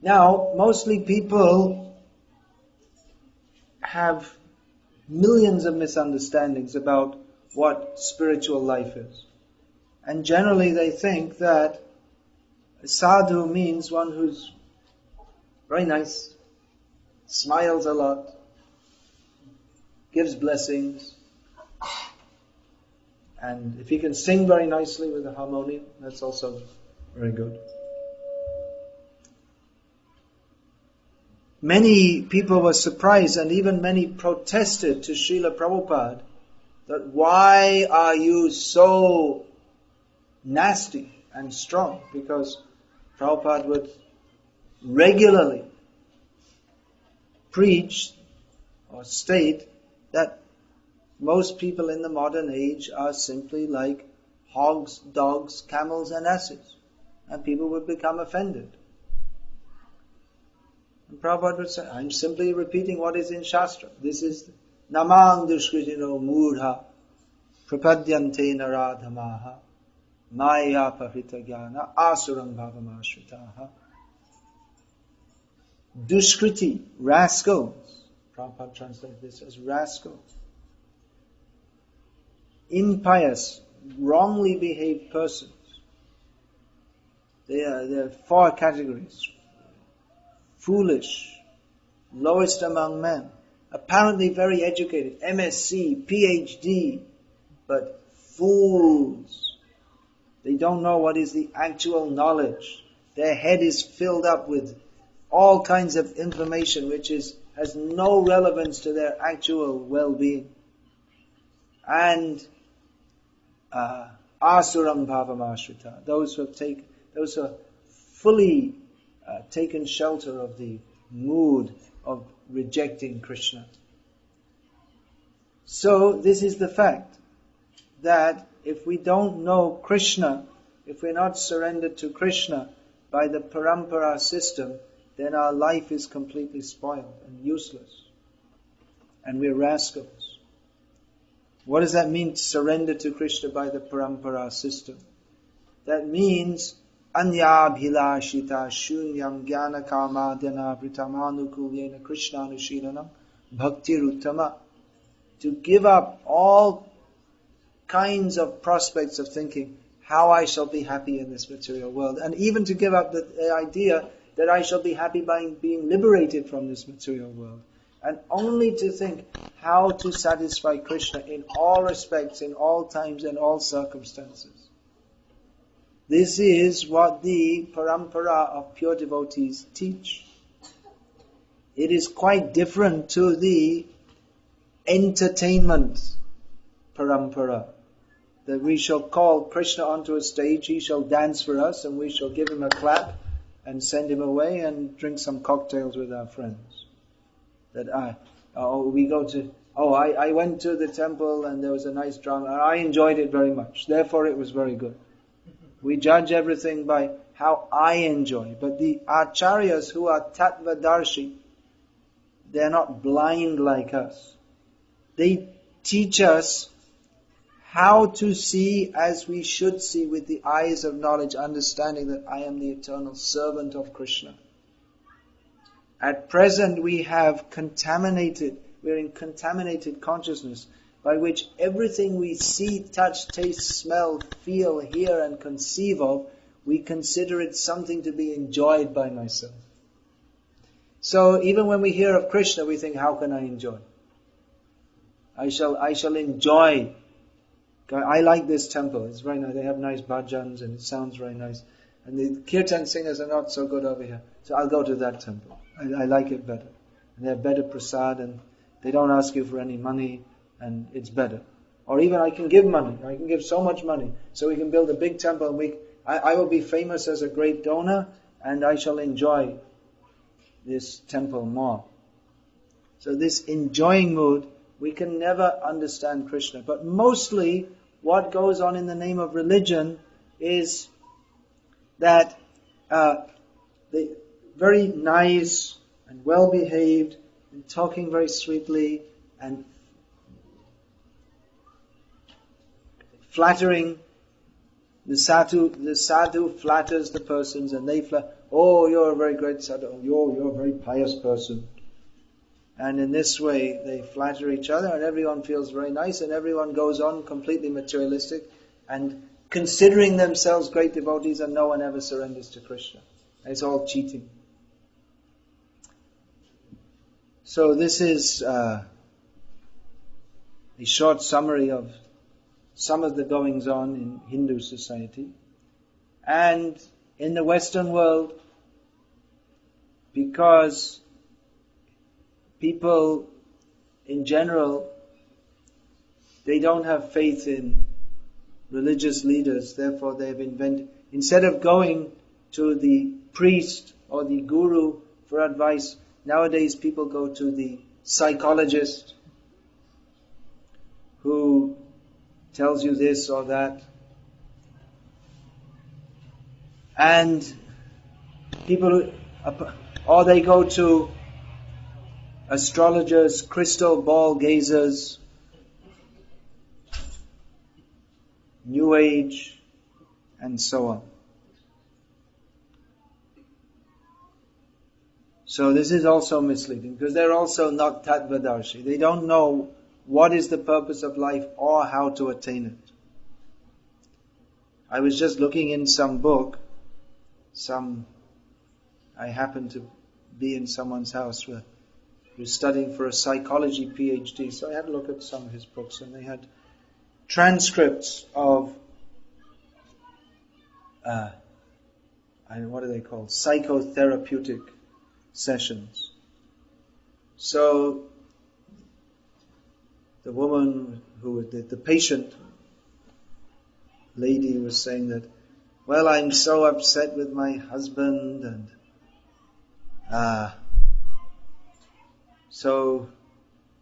A: Now, mostly people have millions of misunderstandings about what spiritual life is. And generally they think that sadhu means one who's very nice, smiles a lot, gives blessings, and if he can sing very nicely with a harmonium, that's also very good. Many people were surprised, and even many protested to Srila Prabhupada that why are you so nasty and strong? Because Prabhupada would regularly preach or state that most people in the modern age are simply like hogs, dogs, camels and asses. And people would become offended. And Prabhupada would say, I'm simply repeating what is in Shastra. This is Namang Dushkritino Murha Prapadyante Naradhamaha Maya Pahita Jnana Asurang Bhavamashritaha. Dushkriti, rascals. Prabhupada translates this as rascals. Impious, wrongly behaved persons. There are 4 categories. Foolish, lowest among men, apparently very educated, MSc, PhD, but fools. They don't know what is the actual knowledge. Their head is filled up with all kinds of information which has no relevance to their actual well-being. And asuram bhavamashrita, those who have fully taken shelter of the mood of rejecting Krishna. So this is the fact that if we don't know Krishna, if we're not surrendered to Krishna by the parampara system, then our life is completely spoiled and useless. And we're rascals. What does that mean, to surrender to Krishna by the parampara system? That means anyabhilashita shunyam jnana kamadhyana vritamanu Krishna anushilanam bhakti ruttama. To give up all kinds of prospects of thinking how I shall be happy in this material world, and even to give up the idea that I shall be happy by being liberated from this material world, and only to think how to satisfy Krishna in all respects, in all times and all circumstances. This is what the parampara of pure devotees teach. It is quite different to the entertainment parampara, that we shall call Krishna onto a stage, he shall dance for us, and we shall give him a clap and send him away and drink some cocktails with our friends. I went to the temple and there was a nice drama, and I enjoyed it very much, therefore it was very good. We judge everything by how I enjoy. But the acharyas who are tattvadarshi, they are not blind like us. They teach us how to see as we should see with the eyes of knowledge, understanding that I am the eternal servant of Krishna. At present we're in contaminated consciousness, by which everything we see, touch, taste, smell, feel, hear and conceive of, we consider it something to be enjoyed by myself. So even when we hear of Krishna, we think, how can I enjoy? I shall enjoy. I like this temple, it's very nice, they have nice bhajans and it sounds very nice. And the kirtan singers are not so good over here, so I'll go to that temple. I like it better. And they have better prasad and they don't ask you for any money, and it's better. Or even I can give money. I can give so much money. So we can build a big temple and I will be famous as a great donor and I shall enjoy this temple more. So this enjoying mood, we can never understand Krishna. But mostly what goes on in the name of religion is that the very nice and well behaved and talking very sweetly and flattering, the sadhu flatters the persons and they oh, you're a very great sadhu, oh, you're a very pious person. And in this way they flatter each other and everyone feels very nice and everyone goes on completely materialistic and considering themselves great devotees, and no one ever surrenders to Krishna. It's all cheating. So this is a short summary of some of the goings on in Hindu society. And in the Western world, because people in general, they don't have faith in religious leaders, therefore they've invented, instead of going to the priest or the guru for advice, nowadays people go to the psychologist who tells you this or that. And people, or they go to astrologers, crystal ball gazers, New Age, and so on. So this is also misleading, because they're also not tattvadarshi. They don't know what is the purpose of life or how to attain it. I was just looking in some book, I happened to be in someone's house where he was studying for a psychology PhD, so I had a look at some of his books, and they had transcripts of what are they called? Psychotherapeutic sessions. So the woman the patient lady was saying that, well, I'm so upset with my husband, and so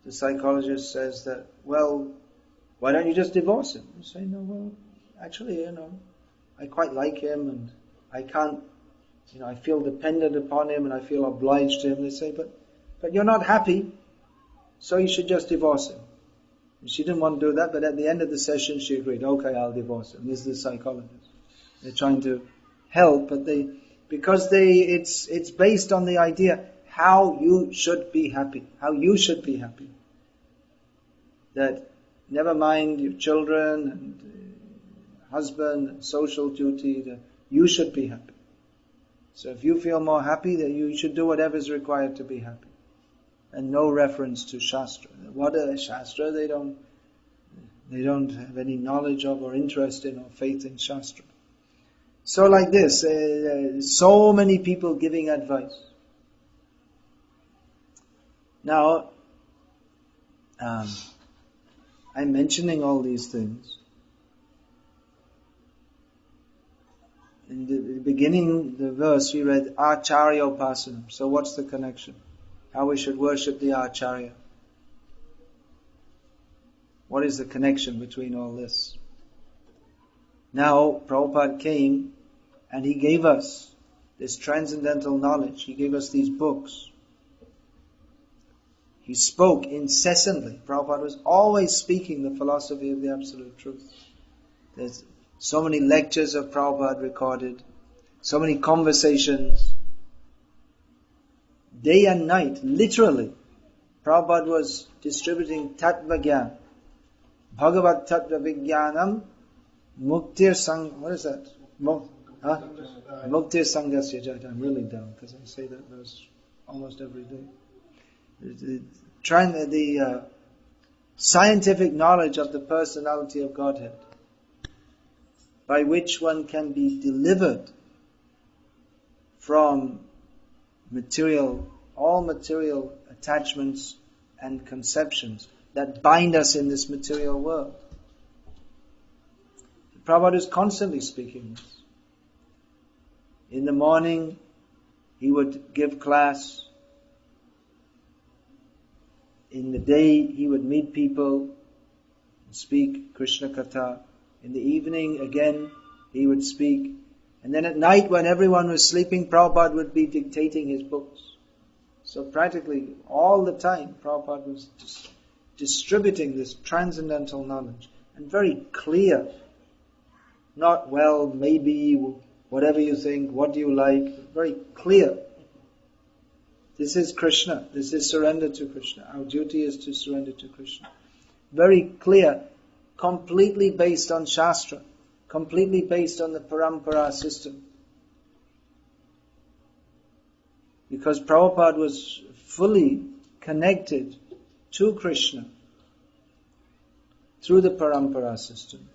A: the psychologist says that, well, why don't you just divorce him? You say, no, well, actually, I quite like him, and I can't, I feel dependent upon him, and I feel obliged to him. They say, but you're not happy, so you should just divorce him. And she didn't want to do that, but at the end of the session she agreed, okay, I'll divorce him. This is the psychologist. They're trying to help, but it's based on the idea how you should be happy, That never mind your children and husband and social duty, that you should be happy. So if you feel more happy, that you should do whatever is required to be happy. And no reference to Shastra. What a Shastra, they don't have any knowledge of or interest in or faith in Shastra. So like this, so many people giving advice. Now, I'm mentioning all these things. In the beginning, the verse we read, Acarya Upasanam. So what's the connection? How we should worship the Acarya. What is the connection between all this? Now, Prabhupada came and he gave us this transcendental knowledge. He gave us these books. He spoke incessantly. Prabhupada was always speaking the philosophy of the Absolute Truth. There's so many lectures of Prabhupada recorded, so many conversations. Day and night, literally, Prabhupada was distributing Tattva Gyan. Bhagavat Tattva Vijnanam Muktir Sang... What is that? Muktir Sangasya Jat. I'm really dumb because I say that verse almost every day. Trying the scientific knowledge of the personality of Godhead, by which one can be delivered from all material attachments and conceptions that bind us in this material world. Prabhupada is constantly speaking this. In the morning, he would give class. In the day, he would meet people, speak Krishna Katha. In the evening, again, he would speak. And then at night, when everyone was sleeping, Prabhupada would be dictating his books. So practically all the time, Prabhupada was distributing this transcendental knowledge. And very clear. Not, well, maybe, whatever you think, what do you like. Very clear. This is Krishna. This is surrender to Krishna. Our duty is to surrender to Krishna. Very clear. Completely based on Shastra. Completely based on the Parampara system. Because Prabhupada was fully connected to Krishna. through the parampara system.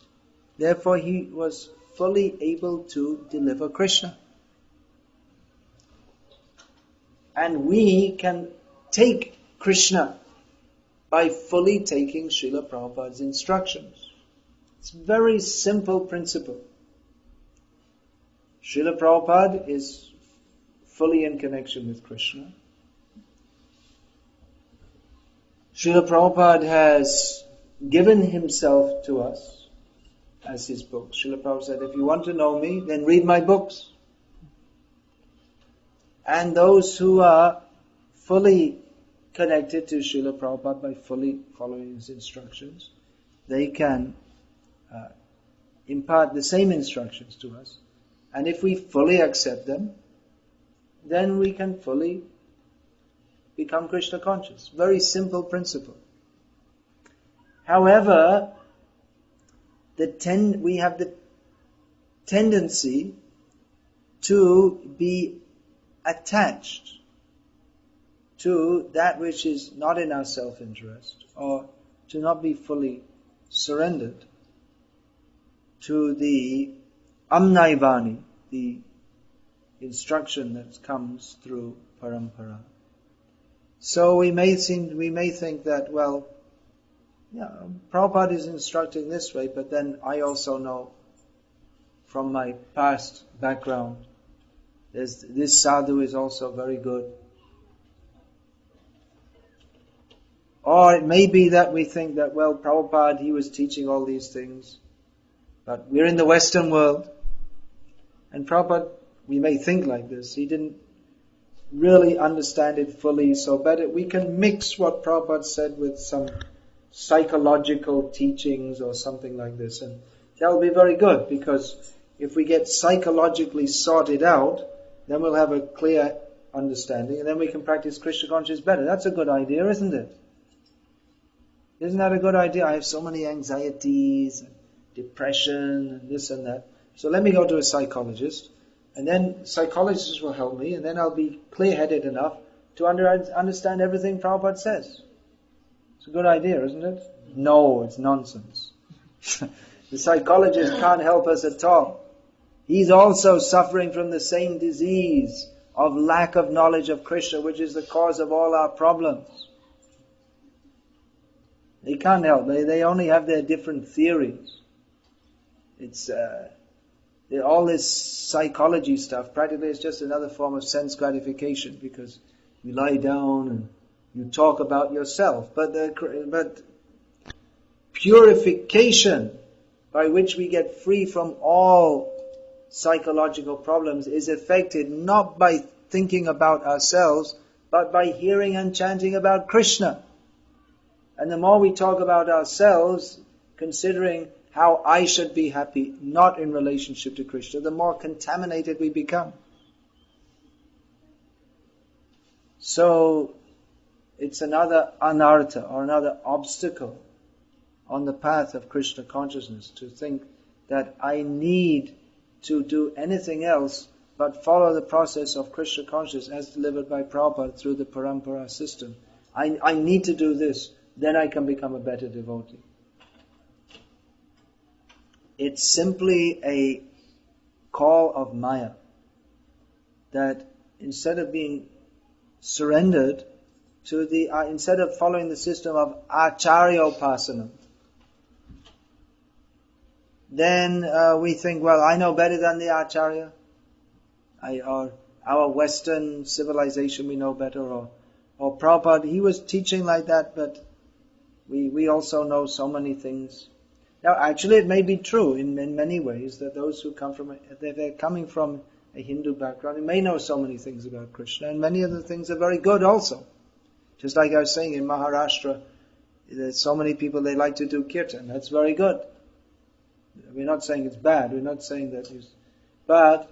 A: Therefore, he was fully able to deliver Krishna. And we can take Krishna by fully taking Srila Prabhupada's instructions. It's a very simple principle. Srila Prabhupada is fully in connection with Krishna. Srila Prabhupada has given himself to us as his book. Srila Prabhupada said, if you want to know me, then read my books. And those who are fully connected to Srila Prabhupada by fully following his instructions, they can impart the same instructions to us. And if we fully accept them, then we can fully become Krishna conscious. Very simple principle. However, we have the tendency to be attached to that which is not in our self-interest, or to not be fully surrendered to the Amnaivani, the instruction that comes through parampara. So we may think that, well, yeah, Prabhupada is instructing this way, but then I also know from my past background, this sadhu is also very good. Or it may be that we think that, well, Prabhupada, he was teaching all these things, but we're in the Western world, and Prabhupada, we may think like this, he didn't really understand it fully, so better we can mix what Prabhupada said with some psychological teachings or something like this, and that will be very good, because if we get psychologically sorted out, then we'll have a clear understanding, and then we can practice Krishna consciousness better. That's a good idea, isn't it? Isn't that a good idea? I have so many anxieties, and depression, and this and that. So let me go to a psychologist, and then psychologists will help me, and then I'll be clear-headed enough to understand everything Prabhupada says. It's a good idea, isn't it? No, it's nonsense. The psychologist can't help us at all. He's also suffering from the same disease of lack of knowledge of Krishna, which is the cause of all our problems. They can't help. They only have their different theories. It's all this psychology stuff. Practically, it's just another form of sense gratification, because you lie down and you talk about yourself. But purification, by which we get free from all psychological problems, is effected not by thinking about ourselves, but by hearing and chanting about Krishna. And the more we talk about ourselves, considering how I should be happy, not in relationship to Krishna, the more contaminated we become. So, it's another anartha, or another obstacle on the path of Krishna consciousness, to think that I need to do anything else but follow the process of Krishna consciousness as delivered by Prabhupada through the parampara system. I need to do this, then I can become a better devotee. It's simply a call of Maya, that instead of being surrendered to instead of following the system of Acarya Upasanam, then we think, well, I know better than the Acharya. Our Western civilization, we know better. Or Prabhupada, he was teaching like that, but we also know so many things. Now, actually, it may be true in many ways that those who come from, they're coming from a Hindu background, they may know so many things about Krishna, and many of the things are very good also. Just like I was saying, in Maharashtra, there's so many people, they like to do kirtan. That's very good. We're not saying it's bad. We're not saying that. But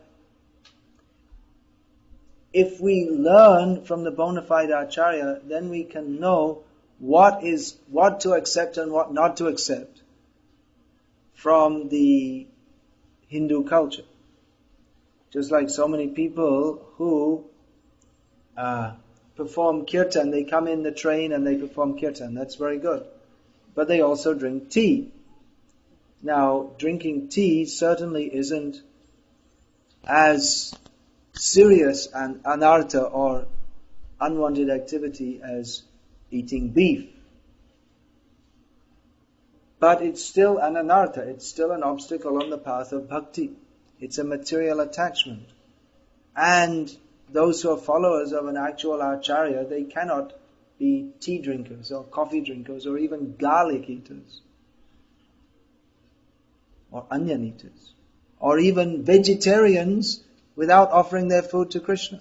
A: if we learn from the bona fide Acharya, then we can know what to accept and what not to accept from the Hindu culture. Just like so many people who perform kirtan, they come in the train and they perform kirtan. That's very good. but they also drink tea. Now, drinking tea certainly isn't as serious an anartha or unwanted activity as eating beef. But it's still an anartha, it's still an obstacle on the path of bhakti. It's a material attachment. And those who are followers of an actual Acharya, they cannot be tea drinkers or coffee drinkers or even garlic eaters or onion eaters or even vegetarians without offering their food to Krishna.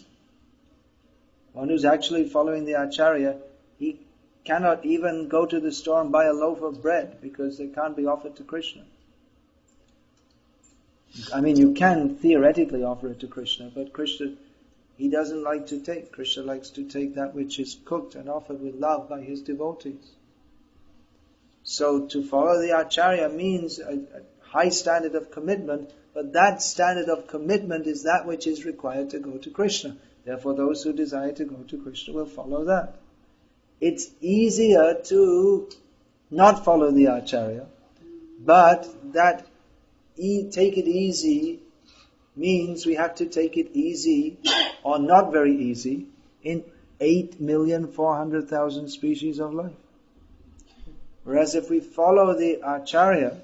A: One who's actually following the Acharya, he cannot even go to the store and buy a loaf of bread because they can't be offered to Krishna. I mean, you can theoretically offer it to Krishna, but Krishna, he doesn't like to take. Krishna likes to take that which is cooked and offered with love by his devotees. So to follow the Acharya means a high standard of commitment, but that standard of commitment is that which is required to go to Krishna. Therefore, those who desire to go to Krishna will follow that. It's easier to not follow the Acharya, but that take it easy means we have to take it easy or not very easy in 8,400,000 species of life. Whereas if we follow the Acharya,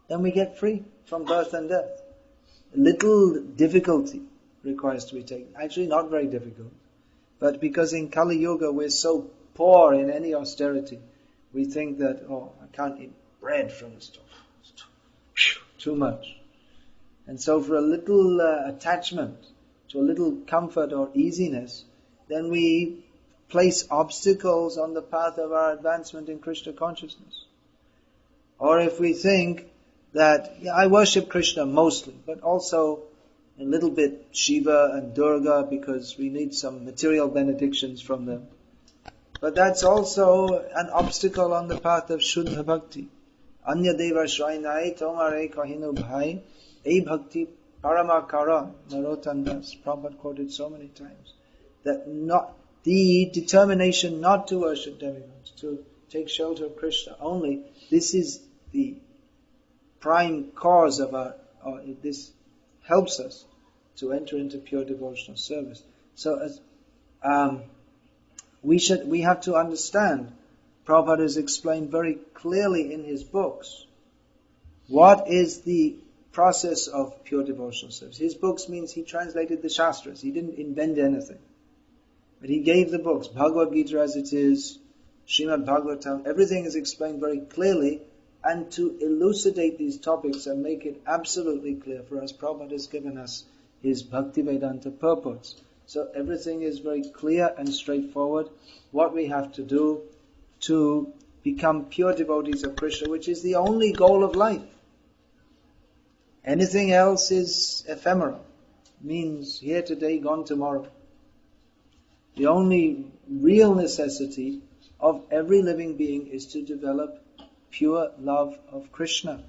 A: then we get free from birth and death. Little difficulty requires to be taken. Actually not very difficult. But because in Kali Yuga we're so poor in any austerity, we think that, I can't eat bread from the stove. Too much. And so for a little attachment, to a little comfort or easiness, then we place obstacles on the path of our advancement in Krishna consciousness. Or if we think that, I worship Krishna mostly, but also a little bit Shiva and Durga because we need some material benedictions from them. But that's also an obstacle on the path of Shuddha Bhakti. Anya Deva Shrainai Tomare Kahinu Bhai E Bhakti Paramakara Narotan Das. Prabhupada quoted so many times that not the determination not to worship demigods, to take shelter of Krishna only, this is the prime cause of this helps us to enter into pure devotional service. So as we have to understand, Prabhupada has explained very clearly in his books what is the process of pure devotional service. His books means he translated the Shastras. He didn't invent anything. But he gave the books, Bhagavad Gita as it is, Srimad Bhagavatam, everything is explained very clearly, and to elucidate these topics and make it absolutely clear for us, Prabhupada has given us his Bhaktivedanta purports. So everything is very clear and straightforward, what we have to do to become pure devotees of Krishna, which is the only goal of life. Anything else is ephemeral, means here today, gone tomorrow. The only real necessity of every living being is to develop pure love of Krishna.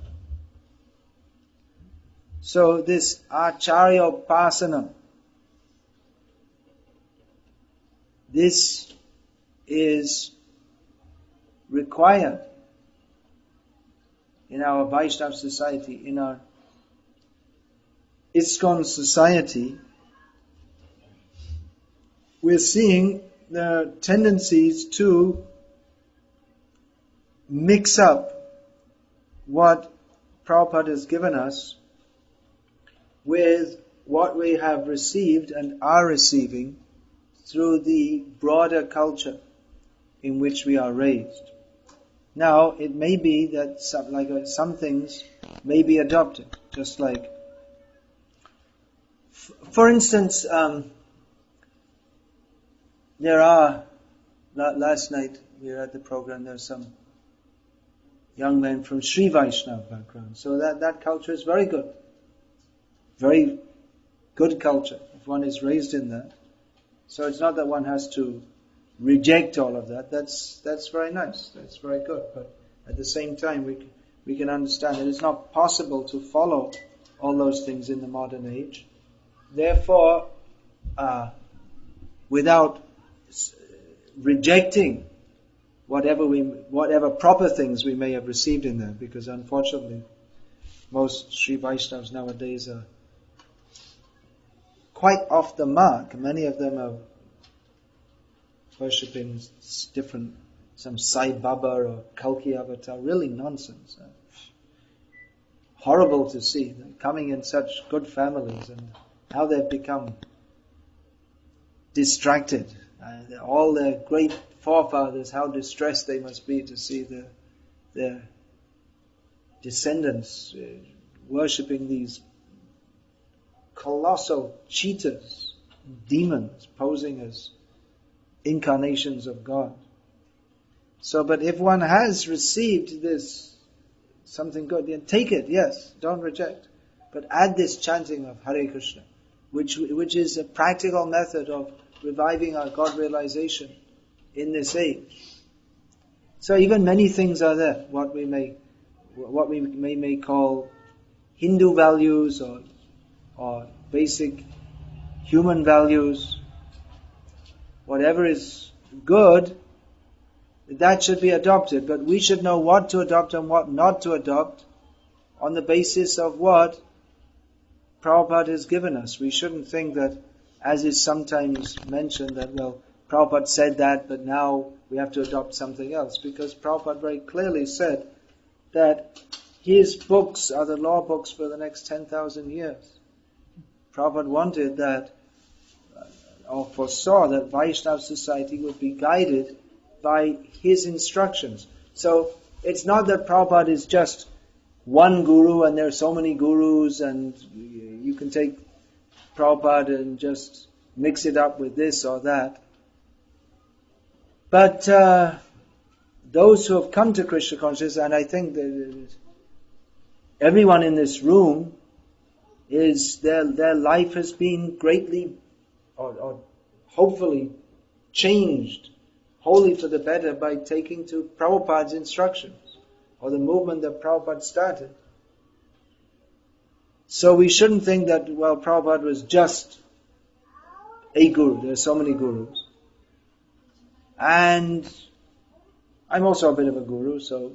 A: So this Acharya Upasanam, this is required in our Vaishnava society, in our ISKCON society. We're seeing the tendencies to mix up what Prabhupada has given us with what we have received and are receiving through the broader culture in which we are raised. Now, it may be that some things may be adopted, just like, for instance, there are, last night we were at the program, there's some young men from Sri Vaishnava background. So that culture is very good. Very good culture, if one is raised in that. So it's not that one has to reject all of that. That's very nice. That's very good. But at the same time, we can understand that it's not possible to follow all those things in the modern age. Therefore, without rejecting whatever proper things we may have received in there, because unfortunately most Sri Vaishnavas nowadays are quite off the mark. Many of them are worshipping some Sai Baba or Kalki avatar, really nonsense. Horrible to see. They're coming in such good families and how they've become distracted. All their great forefathers, how distressed they must be to see their descendants worshipping these colossal cheaters, demons posing as incarnations of God. So, but if one has received this, something good, then take it, yes, don't reject. But add this chanting of Hare Krishna, which is a practical method of reviving our God realization in this age. So even many things are there, what we may call Hindu values or basic human values. Whatever is good, that should be adopted, but we should know what to adopt and what not to adopt on the basis of what Prabhupada has given us. We shouldn't think that, as is sometimes mentioned, that, well, Prabhupada said that, but now we have to adopt something else, because Prabhupada very clearly said that his books are the law books for the next 10,000 years. Prabhupada wanted that, or foresaw that Vaishnava society would be guided by his instructions. So it's not that Prabhupada is just one guru and there are so many gurus and you can take Prabhupada and just mix it up with this or that. But those who have come to Krishna consciousness, and I think that everyone in this room, is their life has been greatly or hopefully changed wholly for the better by taking to Prabhupada's instructions or the movement that Prabhupada started. So we shouldn't think that, well, Prabhupada was just a guru. There are so many gurus. And I'm also a bit of a guru, so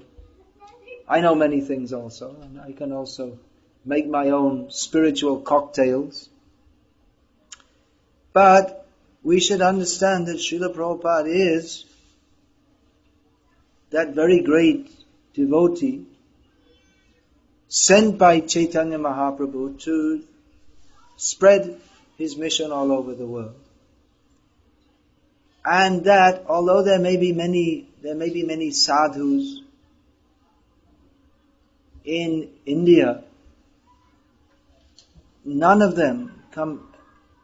A: I know many things also. And I can also make my own spiritual cocktails. But we should understand that Srila Prabhupada is that very great devotee sent by Chaitanya Mahaprabhu to spread his mission all over the world. And that although there may be many sadhus in India, none of them come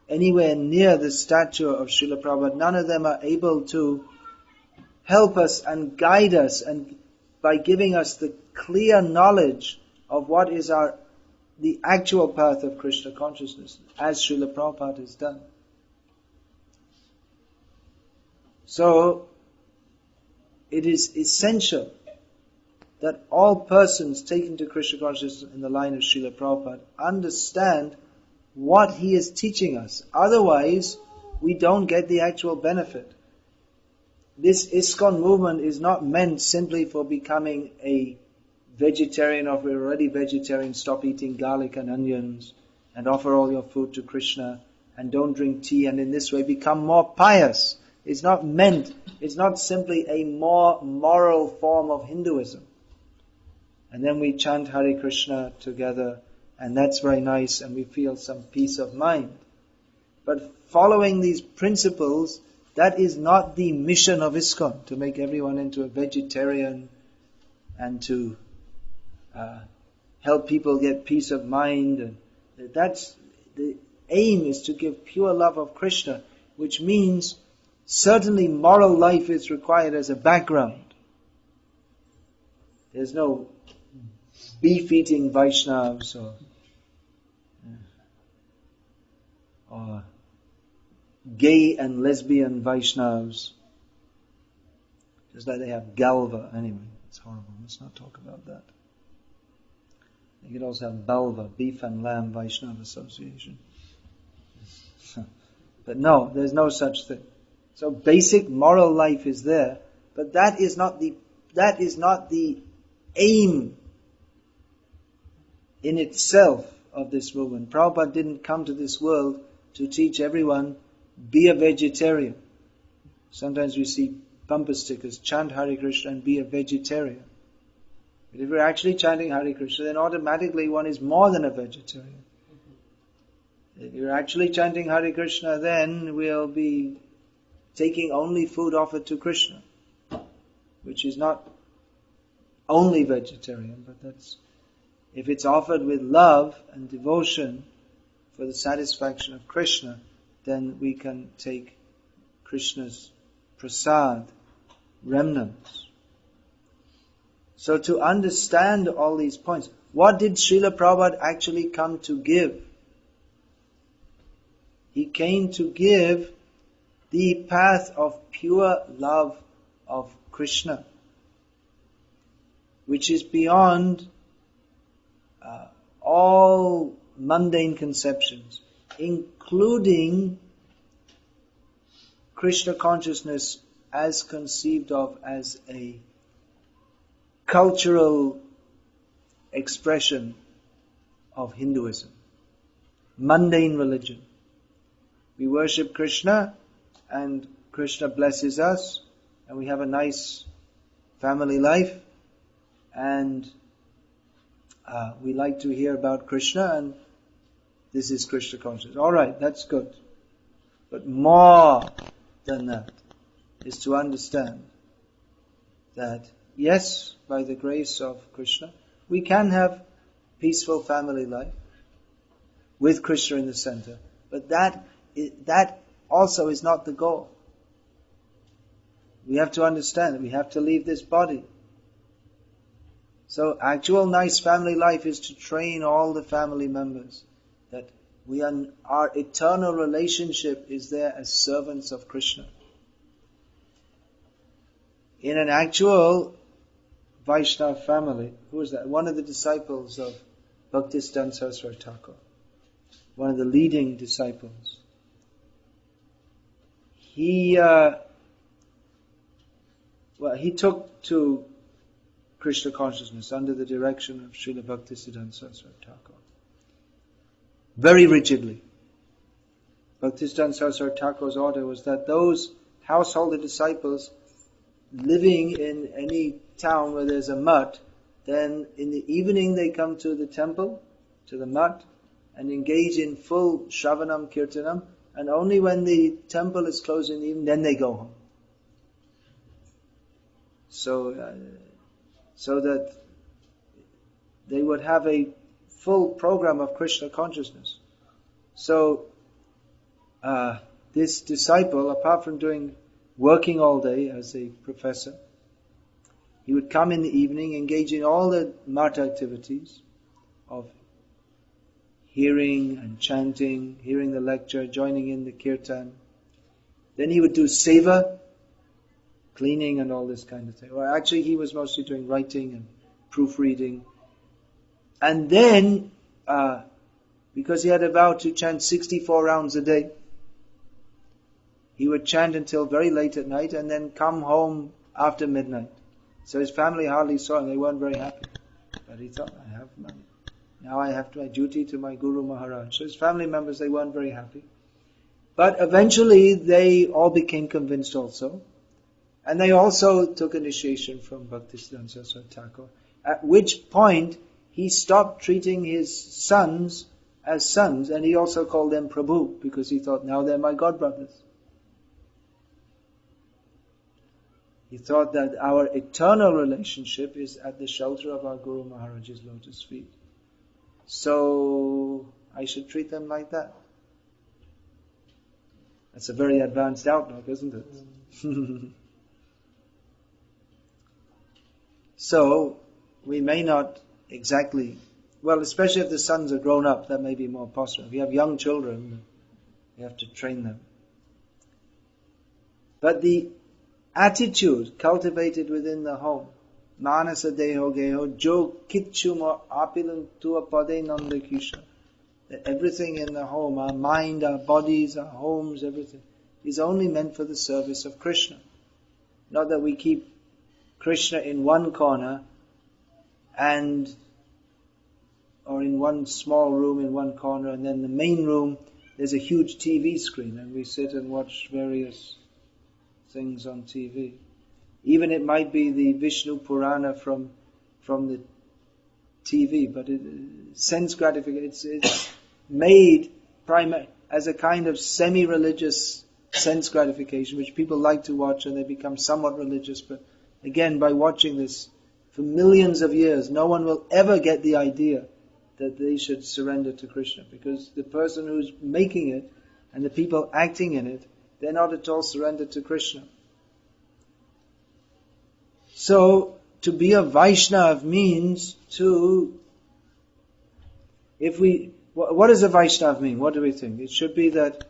A: anywhere near the stature of Srila Prabhupada. None of them are able to help us and guide us, and by giving us the clear knowledge of what is the actual path of Krishna consciousness, as Srila Prabhupada has done. So, it is essential that all persons taken to Krishna consciousness in the line of Srila Prabhupada understand what he is teaching us. Otherwise, we don't get the actual benefit. This ISKCON movement is not meant simply for becoming a vegetarian, or if we're already vegetarian, stop eating garlic and onions and offer all your food to Krishna and don't drink tea and in this way become more pious. It's not simply a more moral form of Hinduism. And then we chant Hare Krishna together, and that's very nice, and we feel some peace of mind. But following these principles, that is not the mission of ISKCON, to make everyone into a vegetarian and to help people get peace of mind. And that's the aim, is to give pure love of Krishna, which means certainly moral life is required as a background. There's no beef-eating Vaishnavas or gay and lesbian Vaishnavas. Just like they have Galva. Anyway, it's horrible. Let's not talk about that. You could also have Balva, Beef and Lamb Vaishnava Association. But no, there's no such thing. So basic moral life is there, But that is not the aim in itself of this movement. Prabhupada didn't come to this world to teach everyone, be a vegetarian. Sometimes we see bumper stickers, chant Hare Krishna and be a vegetarian. But if we're actually chanting Hare Krishna, then automatically one is more than a vegetarian. If you're actually chanting Hare Krishna, then we'll be taking only food offered to Krishna, which is not only vegetarian, but that's, if it's offered with love and devotion for the satisfaction of Krishna, then we can take Krishna's prasad, remnants. So to understand all these points, what did Srila Prabhupada actually come to give? He came to give the path of pure love of Krishna, which is beyond all mundane conceptions, including Krishna consciousness as conceived of as a cultural expression of Hinduism, mundane religion. We worship Krishna and Krishna blesses us and we have a nice family life and we like to hear about Krishna and this is Krishna consciousness. Alright, that's good. But more than that is to understand that yes, by the grace of Krishna, we can have peaceful family life with Krishna in the center. But that also is not the goal. We have to understand that we have to leave this body. So actual nice family life is to train all the family members that our eternal relationship is there as servants of Krishna. In an actual Vaishnava family, who is that? One of the disciples of Bhaktisiddhanta Saraswati Thakur, one of the leading disciples. He took to Krishna consciousness under the direction of Srila Bhaktisiddhanta Saraswati Thakur. Very rigidly. Bhaktisiddhanta Saraswati Thakur's order was that those householder disciples living in any town where there's a mutt, then in the evening they come to the temple, to the mutt, and engage in full Shravanam Kirtanam, and only when the temple is closed in the evening, then they go home. So that they would have a full program of Krishna consciousness. So this disciple, apart from working all day as a professor, he would come in the evening, engage in all the mat activities of hearing and chanting, hearing the lecture, joining in the kirtan. Then he would do seva, cleaning and all this kind of thing. Well, actually he was mostly doing writing and proofreading. And then, because he had a vow to chant 64 rounds a day, he would chant until very late at night and then come home after midnight. So his family hardly saw him, they weren't very happy. But he thought, I have money. Now I have my duty to my Guru Maharaj. So his family members, they weren't very happy. But eventually they all became convinced also. And they also took initiation from Bhaktisiddhanta Saraswati Thakur. At which point he stopped treating his sons as sons, and he also called them Prabhu, because he thought, now they're my godbrothers. He thought that our eternal relationship is at the shelter of our Guru Maharaj's lotus feet. So I should treat them like that. That's a very advanced outlook, isn't it? So we may not exactly, well, especially if the sons are grown up, that may be more possible. If you have young children, you have to train them. But the attitude cultivated within the home, manasa deho geho jo kitchuma apilun tua pade nanda kisha, that everything in the home, our mind, our bodies, our homes, everything, is only meant for the service of Krishna. Not that we keep Krishna in one corner or in one small room in one corner, and then the main room there's a huge TV screen and we sit and watch various things on TV. Even it might be the Vishnu Purana from the TV, but sense gratification, it's made as a kind of semi-religious sense gratification, which people like to watch and they become somewhat religious. But again, by watching this for millions of years, no one will ever get the idea that they should surrender to Krishna, because the person who's making it and the people acting in it, they're not at all surrendered to Krishna. So, to be a Vaishnava means what does a Vaishnava mean? What do we think? It should be that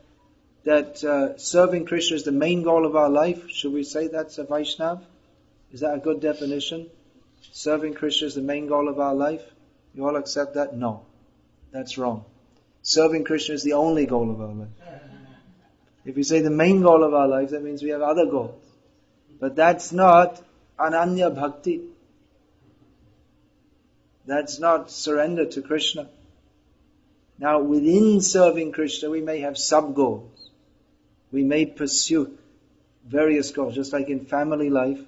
A: serving Krishna is the main goal of our life. Should we say that's a Vaishnava? Is that a good definition? Serving Krishna is the main goal of our life? You all accept that? No. That's wrong. Serving Krishna is the only goal of our life. If we say the main goal of our life, that means we have other goals. But that's not Ananya Bhakti. That's not surrender to Krishna. Now, within serving Krishna, we may have sub-goals. We may pursue various goals, just like in family life.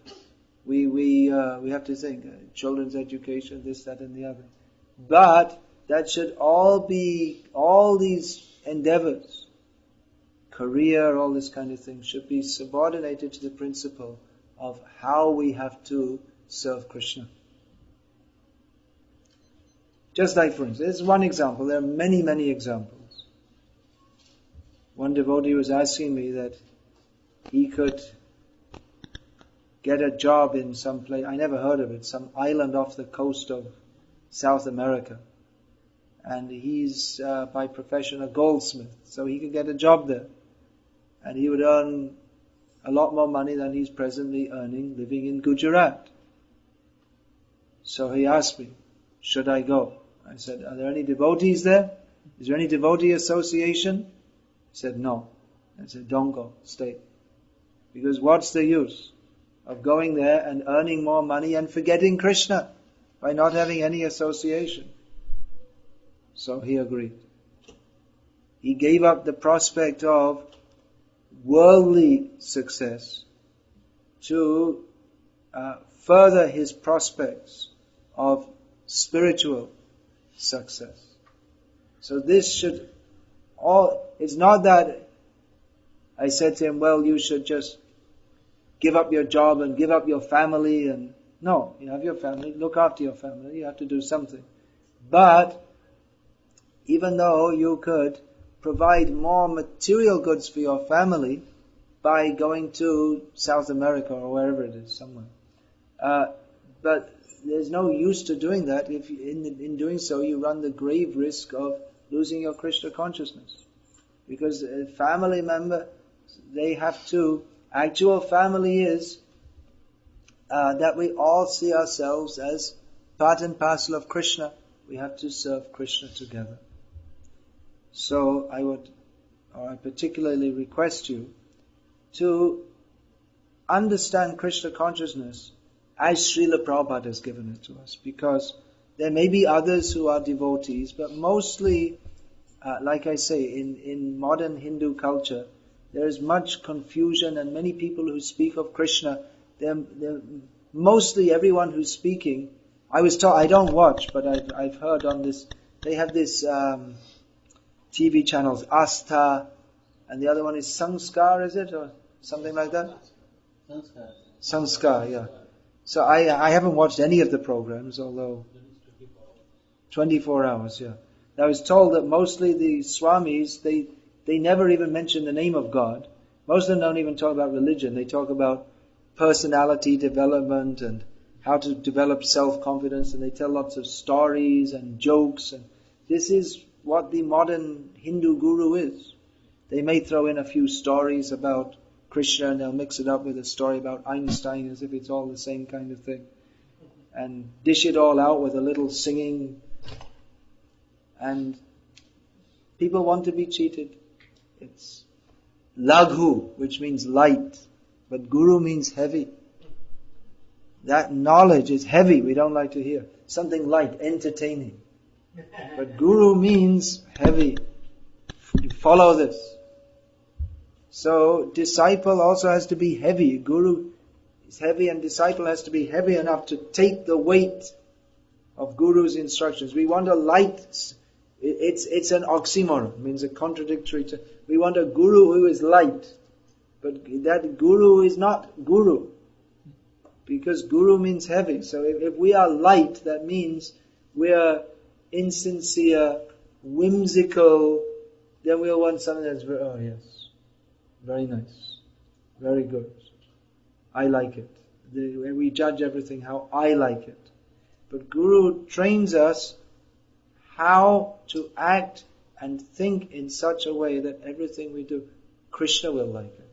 A: We have to think, children's education, this, that, and the other. But that should all these endeavors, career, all this kind of thing, should be subordinated to the principle of how we have to serve Krishna. Just like, for instance, this is one example. There are many, many examples. One devotee was asking me that he could get a job in some place, I never heard of it, some island off the coast of South America. And he's by profession a goldsmith, so he could get a job there. And he would earn a lot more money than he's presently earning living in Gujarat. So he asked me, should I go? I said, are there any devotees there? Is there any devotee association? He said, no. I said, don't go, stay. Because what's the use of going there and earning more money and forgetting Krishna by not having any association? So he agreed. He gave up the prospect of worldly success to further his prospects of spiritual success. So this should it's not that I said to him, well, you should just give up your job and give up your family. And no, you have your family, look after your family, you have to do something. But even though you could provide more material goods for your family by going to South America or wherever it is, somewhere. But there's no use to doing that if in doing so you run the grave risk of losing your Krishna consciousness. Because a family member, they have to, actual family is that we all see ourselves as part and parcel of Krishna. We have to serve Krishna together. So I particularly request you to understand Krishna consciousness as Srila Prabhupada has given it to us, because there may be others who are devotees, but mostly, like I say, in modern Hindu culture, there is much confusion, and many people who speak of Krishna, they're mostly everyone who's speaking. I was told, I don't watch, but I've heard on this, they have this TV channels, Astha, and the other one is Sanskar, is it? Or something like that? Sanskar, yeah. So I haven't watched any of the programs, although 24 hours, yeah. I was told that mostly the Swamis, they never even mention the name of God. Most of them don't even talk about religion. They talk about personality development and how to develop self-confidence, and they tell lots of stories and jokes. And this is what the modern Hindu guru is. They may throw in a few stories about Krishna and they'll mix it up with a story about Einstein as if it's all the same kind of thing. And dish it all out with a little singing. And people want to be cheated. It's Laghu, which means light. But Guru means heavy. That knowledge is heavy, we don't like to hear. Something light, entertaining. But guru means heavy. You follow this. So disciple also has to be heavy. Guru is heavy and disciple has to be heavy enough to take the weight of Guru's instructions. We want a light, it's an oxymoron, it means a contradictory term. We want a Guru who is light, but that Guru is not Guru, because Guru means heavy. So if we are light, that means we are insincere, whimsical, then we'll want something that's very, oh yes, very nice, very good, I like it. We judge everything how I like it. But Guru trains us how to act and think in such a way that everything we do, Krishna will like it.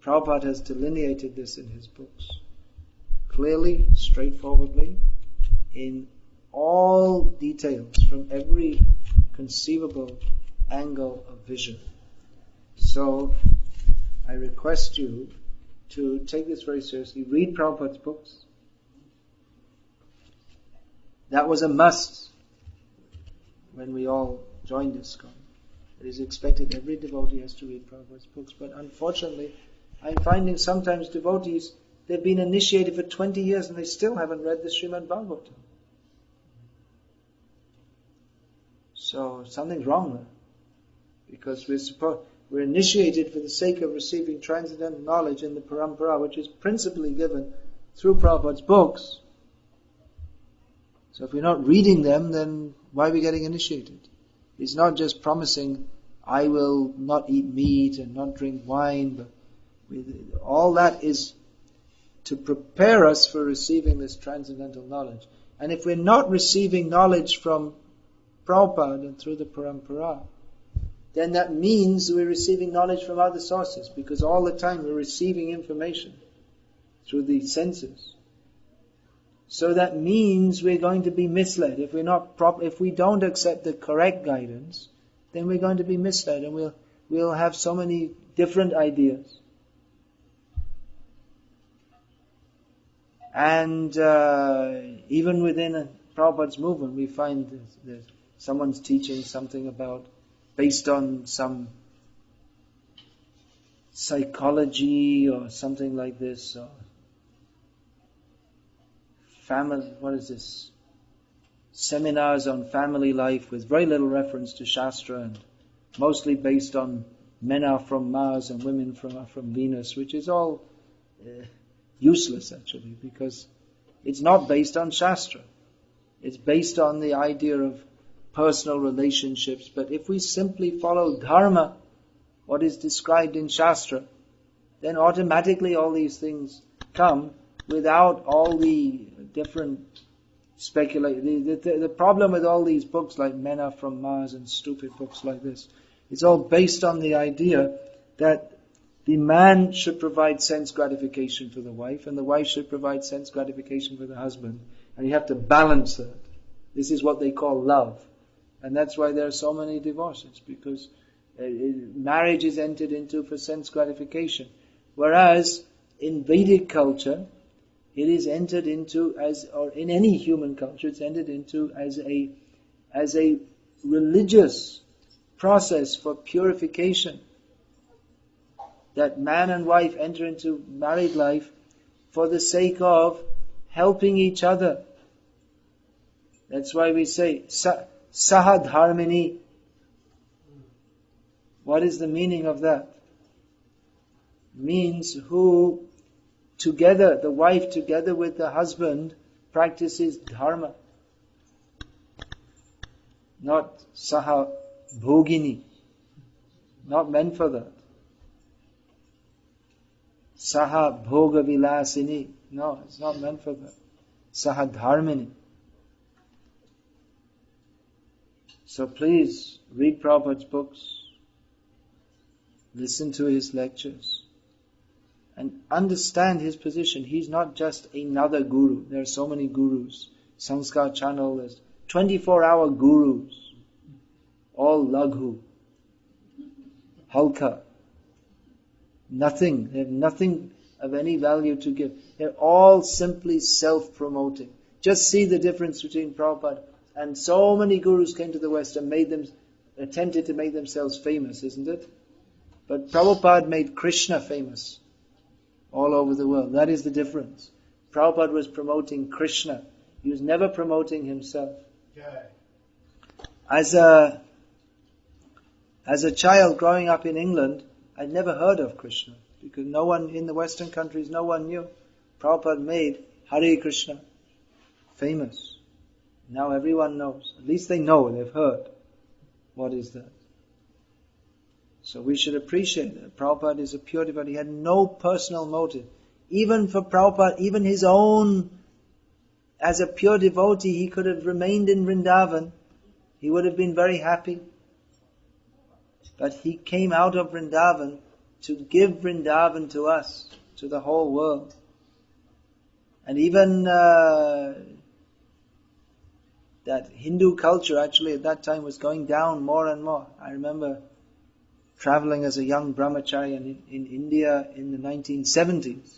A: Prabhupada has delineated this in his books. Clearly, straightforwardly, in all details, from every conceivable angle of vision. So, I request you to take this very seriously. Read Prabhupada's books. That was a must when we all joined ISKCON. It is expected every devotee has to read Prabhupada's books. But unfortunately, I'm finding sometimes devotees, they've been initiated for 20 years and they still haven't read the Srimad Bhagavatam. So something's wrong there. Because we're initiated for the sake of receiving transcendental knowledge in the parampara, which is principally given through Prabhupada's books. So if we're not reading them, then why are we getting initiated? It's not just promising, I will not eat meat and not drink wine, but all that is to prepare us for receiving this transcendental knowledge. And if we're not receiving knowledge from Prabhupada and through the parampara, then that means we're receiving knowledge from other sources, because all the time we're receiving information through the senses. So that means we're going to be misled. If if we don't accept the correct guidance, then we're going to be misled, and we'll have so many different ideas. And even within Prabhupada's movement, we find there's someone's teaching something about, based on some psychology or something like this, or family, what is this? Seminars on family life with very little reference to Shastra, and mostly based on men are from Mars and women are from Venus, which is all useless actually, because it's not based on Shastra. It's based on the idea of personal relationships. But if we simply follow Dharma, what is described in Shastra, then automatically all these things come without all the different speculation. The problem with all these books like Men Are From Mars and stupid books like this, it's all based on the idea that the man should provide sense gratification for the wife, and the wife should provide sense gratification for the husband. And you have to balance that. This is what they call love. And that's why there are so many divorces, because marriage is entered into for sense gratification. Whereas in Vedic culture, it is entered into or in any human culture, it's entered into as a religious process for purification. That man and wife enter into married life for the sake of helping each other. That's why we say Sahadharmini. What is the meaning of that? Means who together, the wife together with the husband, practices dharma. Not Saha Bhogini. Not meant for that. Saha Bhoga Vilasini. No, it's not meant for that. Saha Dharmini. So please read Prabhupada's books, listen to his lectures, and understand his position. He's not just another guru. There are so many gurus. Sanskar channel, there's 24-hour gurus. All laghu, halka. Nothing. They have nothing of any value to give. They're all simply self-promoting. Just see the difference between Prabhupada and so many gurus came to the West and attempted to make themselves famous, isn't it? But Prabhupada made Krishna famous all over the world. That is the difference. Prabhupada was promoting Krishna. He was never promoting himself. As a child growing up in England, I'd never heard of Krishna because no one in the Western countries, no one knew. Prabhupada made Hare Krishna famous. Now everyone knows. At least they know, they've heard. What is that? So we should appreciate that. Prabhupada is a pure devotee. He had no personal motive. Even for Prabhupada, even his own, as a pure devotee, he could have remained in Vrindavan. He would have been very happy. But he came out of Vrindavan to give Vrindavan to us, to the whole world. And even that Hindu culture actually at that time was going down more and more. I remember traveling as a young brahmachari in India in the 1970s.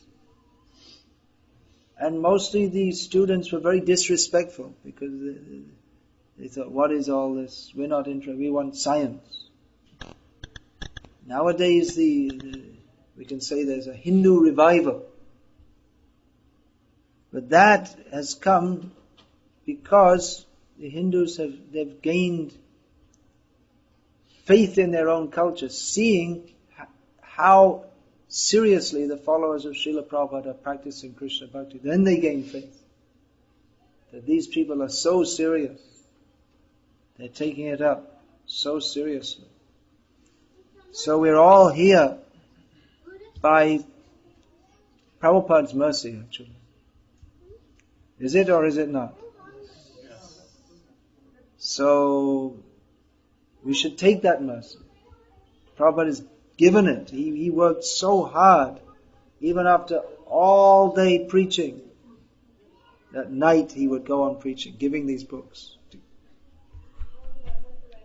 A: And mostly these students were very disrespectful because they thought, what is all this? We're not interested, we want science. Nowadays we can say there's a Hindu revival. But that has come because the Hindus they've gained faith in their own culture, seeing how seriously the followers of Srila Prabhupada are practicing Krishna Bhakti. Then they gain faith that these people are so serious. They're taking it up so seriously. So we're all here by Prabhupada's mercy, actually. Is it or is it not? So we should take that mercy. Prabhupada has given it. He worked so hard, even after all day preaching. At night he would go on preaching, giving these books.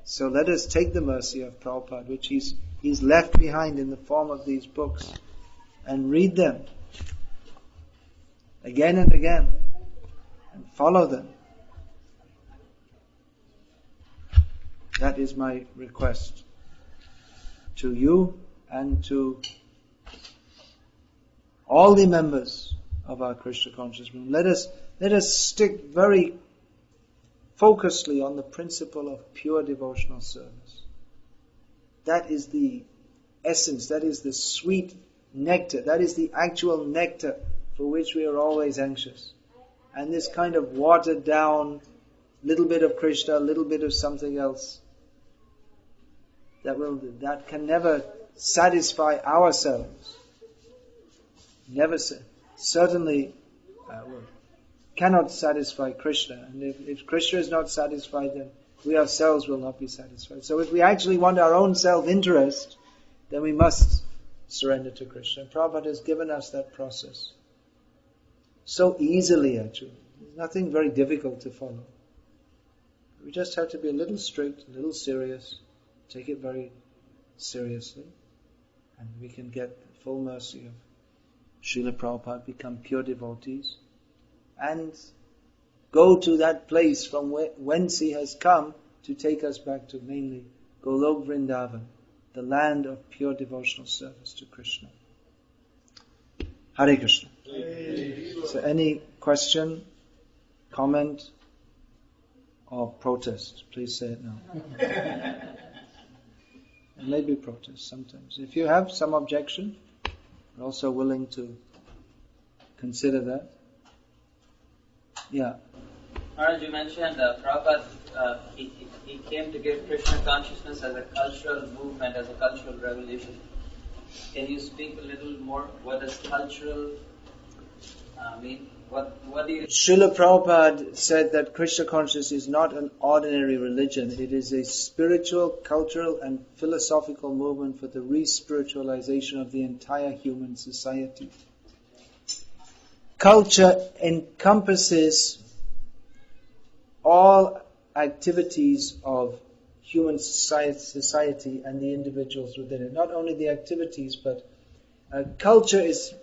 A: So let us take the mercy of Prabhupada, which he's left behind in the form of these books, and read them again and again, and follow them. That is my request to you and to all the members of our Krishna conscious movement. Let us stick very focusedly on the principle of pure devotional service. That is the essence, that is the sweet nectar, that is the actual nectar for which we are always anxious. And this kind of watered down little bit of Krishna, a little bit of something else, that can never satisfy ourselves. Certainly cannot satisfy Krishna. And if Krishna is not satisfied, then we ourselves will not be satisfied. So if we actually want our own self-interest, then we must surrender to Krishna. And Prabhupada has given us that process so easily, actually. There's nothing very difficult to follow. We just have to be a little strict, a little serious, take it very seriously, and we can get the full mercy of Srila Prabhupada, become pure devotees, and go to that place from whence he has come to take us back to, mainly Golok Vrindavan, the land of pure devotional service to Krishna. Hare Krishna. So any question, comment, or protest? Please say it now. And maybe protest sometimes. If you have some objection, we're also willing to consider that. Yeah.
B: Maharaj, you mentioned Prabhupada, he came to give Krishna consciousness as a cultural movement, as a cultural revolution. Can you speak a little more? What does cultural mean? What do you...
A: Srila Prabhupada said that Krishna consciousness is not an ordinary religion. It is a spiritual, cultural and philosophical movement for the re-spiritualization of the entire human society. Culture encompasses all activities of human society and the individuals within it. Not only the activities, but culture is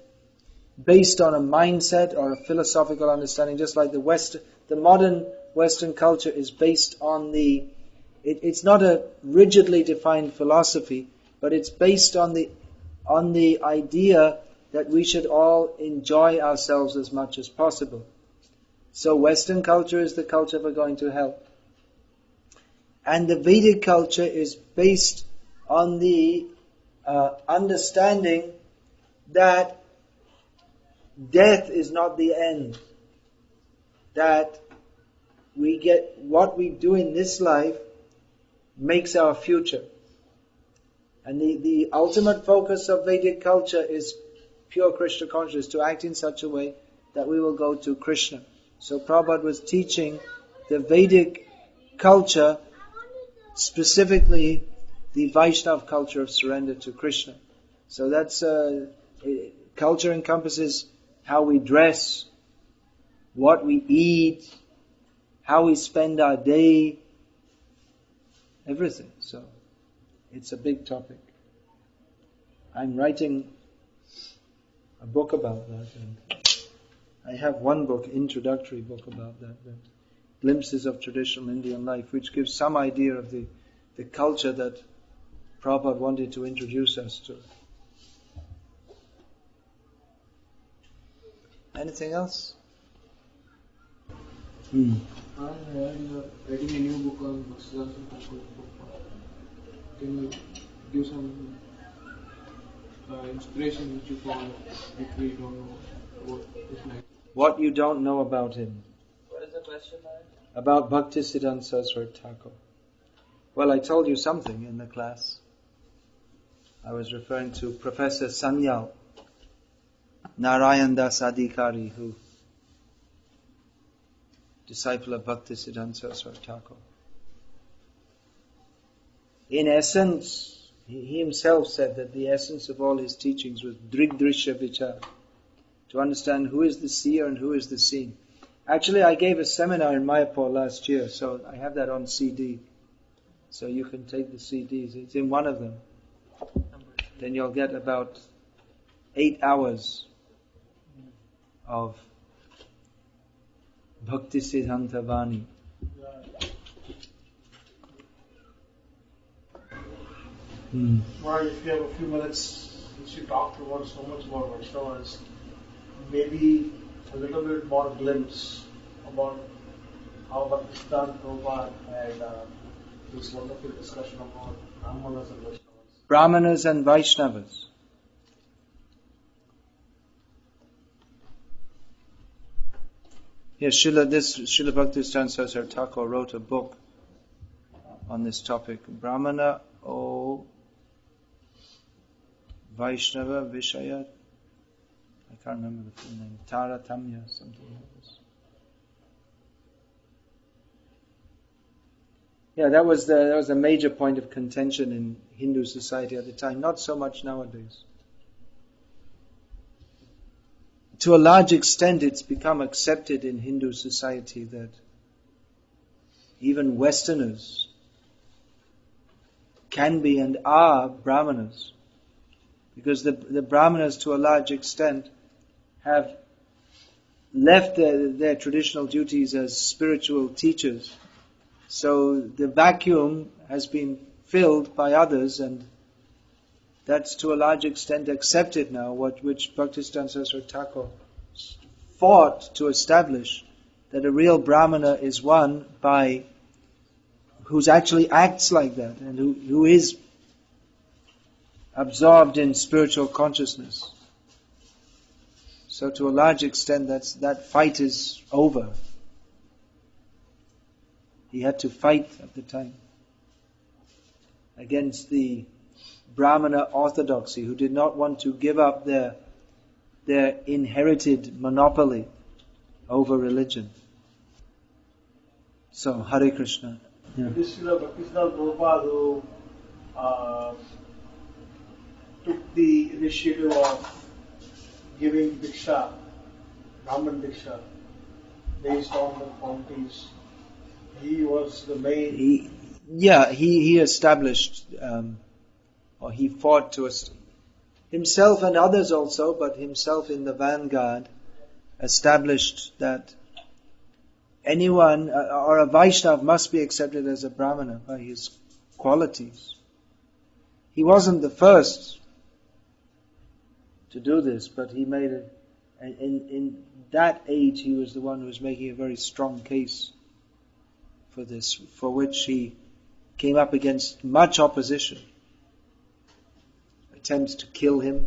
A: based on a mindset or a philosophical understanding, just like the modern Western culture is based on it's not a rigidly defined philosophy, but it's based on the idea that we should all enjoy ourselves as much as possible. So Western culture is the culture for going to hell. And the Vedic culture is based on the understanding that death is not the end. That we get what we do in this life makes our future. And the ultimate focus of Vedic culture is pure Krishna consciousness, to act in such a way that we will go to Krishna. So Prabhupada was teaching the Vedic culture, specifically the Vaishnava culture of surrender to Krishna. So that's culture encompasses how we dress, what we eat, how we spend our day, everything. So it's a big topic. I'm writing a book about that, and I have one book, introductory book about that, Glimpses of Traditional Indian Life, which gives some idea of the culture that Prabhupada wanted to introduce us to. Anything else?
C: I'm writing a new book on Bhaktisiddhanta Thakur. Can you give some inspiration which you follow if we don't know what it's like?
A: What you don't know about him.
B: What is the question, Maharaj?
A: About Bhaktisiddhanta Saraswati Thakur. Well, I told you something in the class. I was referring to Professor Sanyal, Narayan Das Adhikari, who disciple of Bhaktisiddhanta Saraswati Thakur. In essence, he himself said that the essence of all his teachings was Drigdrishya Vichar, to understand who is the seer and who is the seen. Actually, I gave a seminar in Mayapur last year, so I have that on CD. So you can take the CDs. It's in one of them. Then you'll get about 8 hours of Bhaktisiddhanta Vani.
D: Well, if you have a few minutes, since you talked about so much about Vaishnavas, maybe a little bit more glimpse about how Bhaktisiddhanta Prabhupada had this wonderful discussion about Brahmanas and Vaishnavas.
A: Brahmanas and Vaishnavas. Yes, Srila Bhaktisiddhanta Saraswati Thakur wrote a book on this topic. Brahmana o Vaishnava Vishaya. I can't remember the full name. Taratamya, something like this. Yeah, that was a major point of contention in Hindu society at the time. Not so much nowadays. To a large extent, it's become accepted in Hindu society that even Westerners can be and are Brahmanas, because the Brahmanas, to a large extent, have left their traditional duties as spiritual teachers. So the vacuum has been filled by others, and that's to a large extent accepted now, which Bhaktisiddhanta Saraswati Thakur fought to establish, that a real Brahmana is one who actually acts like that, and who is absorbed in spiritual consciousness. So to a large extent, that fight is over. He had to fight at the time against the Brahmana orthodoxy, who did not want to give up their inherited monopoly over religion. So, Hare Krishna. Yeah.
D: This is Bhaktisiddhanta Prabhupada who took the initiative of giving Diksha, Brahman Diksha, based on the qualities. He was the main... He
A: established, or he fought himself and others also, but himself in the vanguard, established that anyone or a Vaishnav must be accepted as a Brahmana by his qualities. He wasn't the first to do this, but he made it. In that age, he was the one who was making a very strong case for this, for which he came up against much opposition. Attempts to kill him.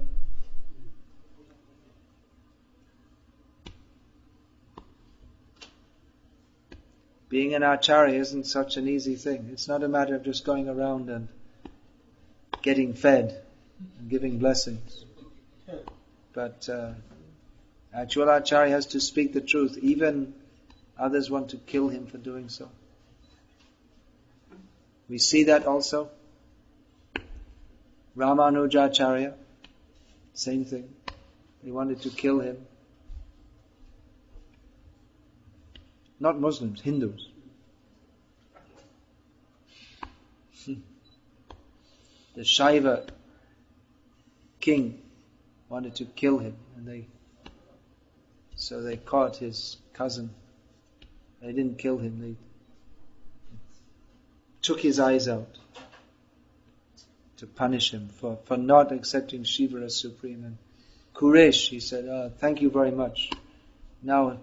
A: Being an Acharya isn't such an easy thing. It's not a matter of just going around and getting fed and giving blessings. But actual Acharya has to speak the truth. Even others want to kill him for doing so. We see that also. Ramanujacharya, same thing. They wanted to kill him. Not Muslims, Hindus. The Shaiva king wanted to kill him, and so they caught his cousin. They didn't kill him, they took his eyes out to punish him for not accepting Shiva as supreme. And Kuresh, he said, thank you very much. Now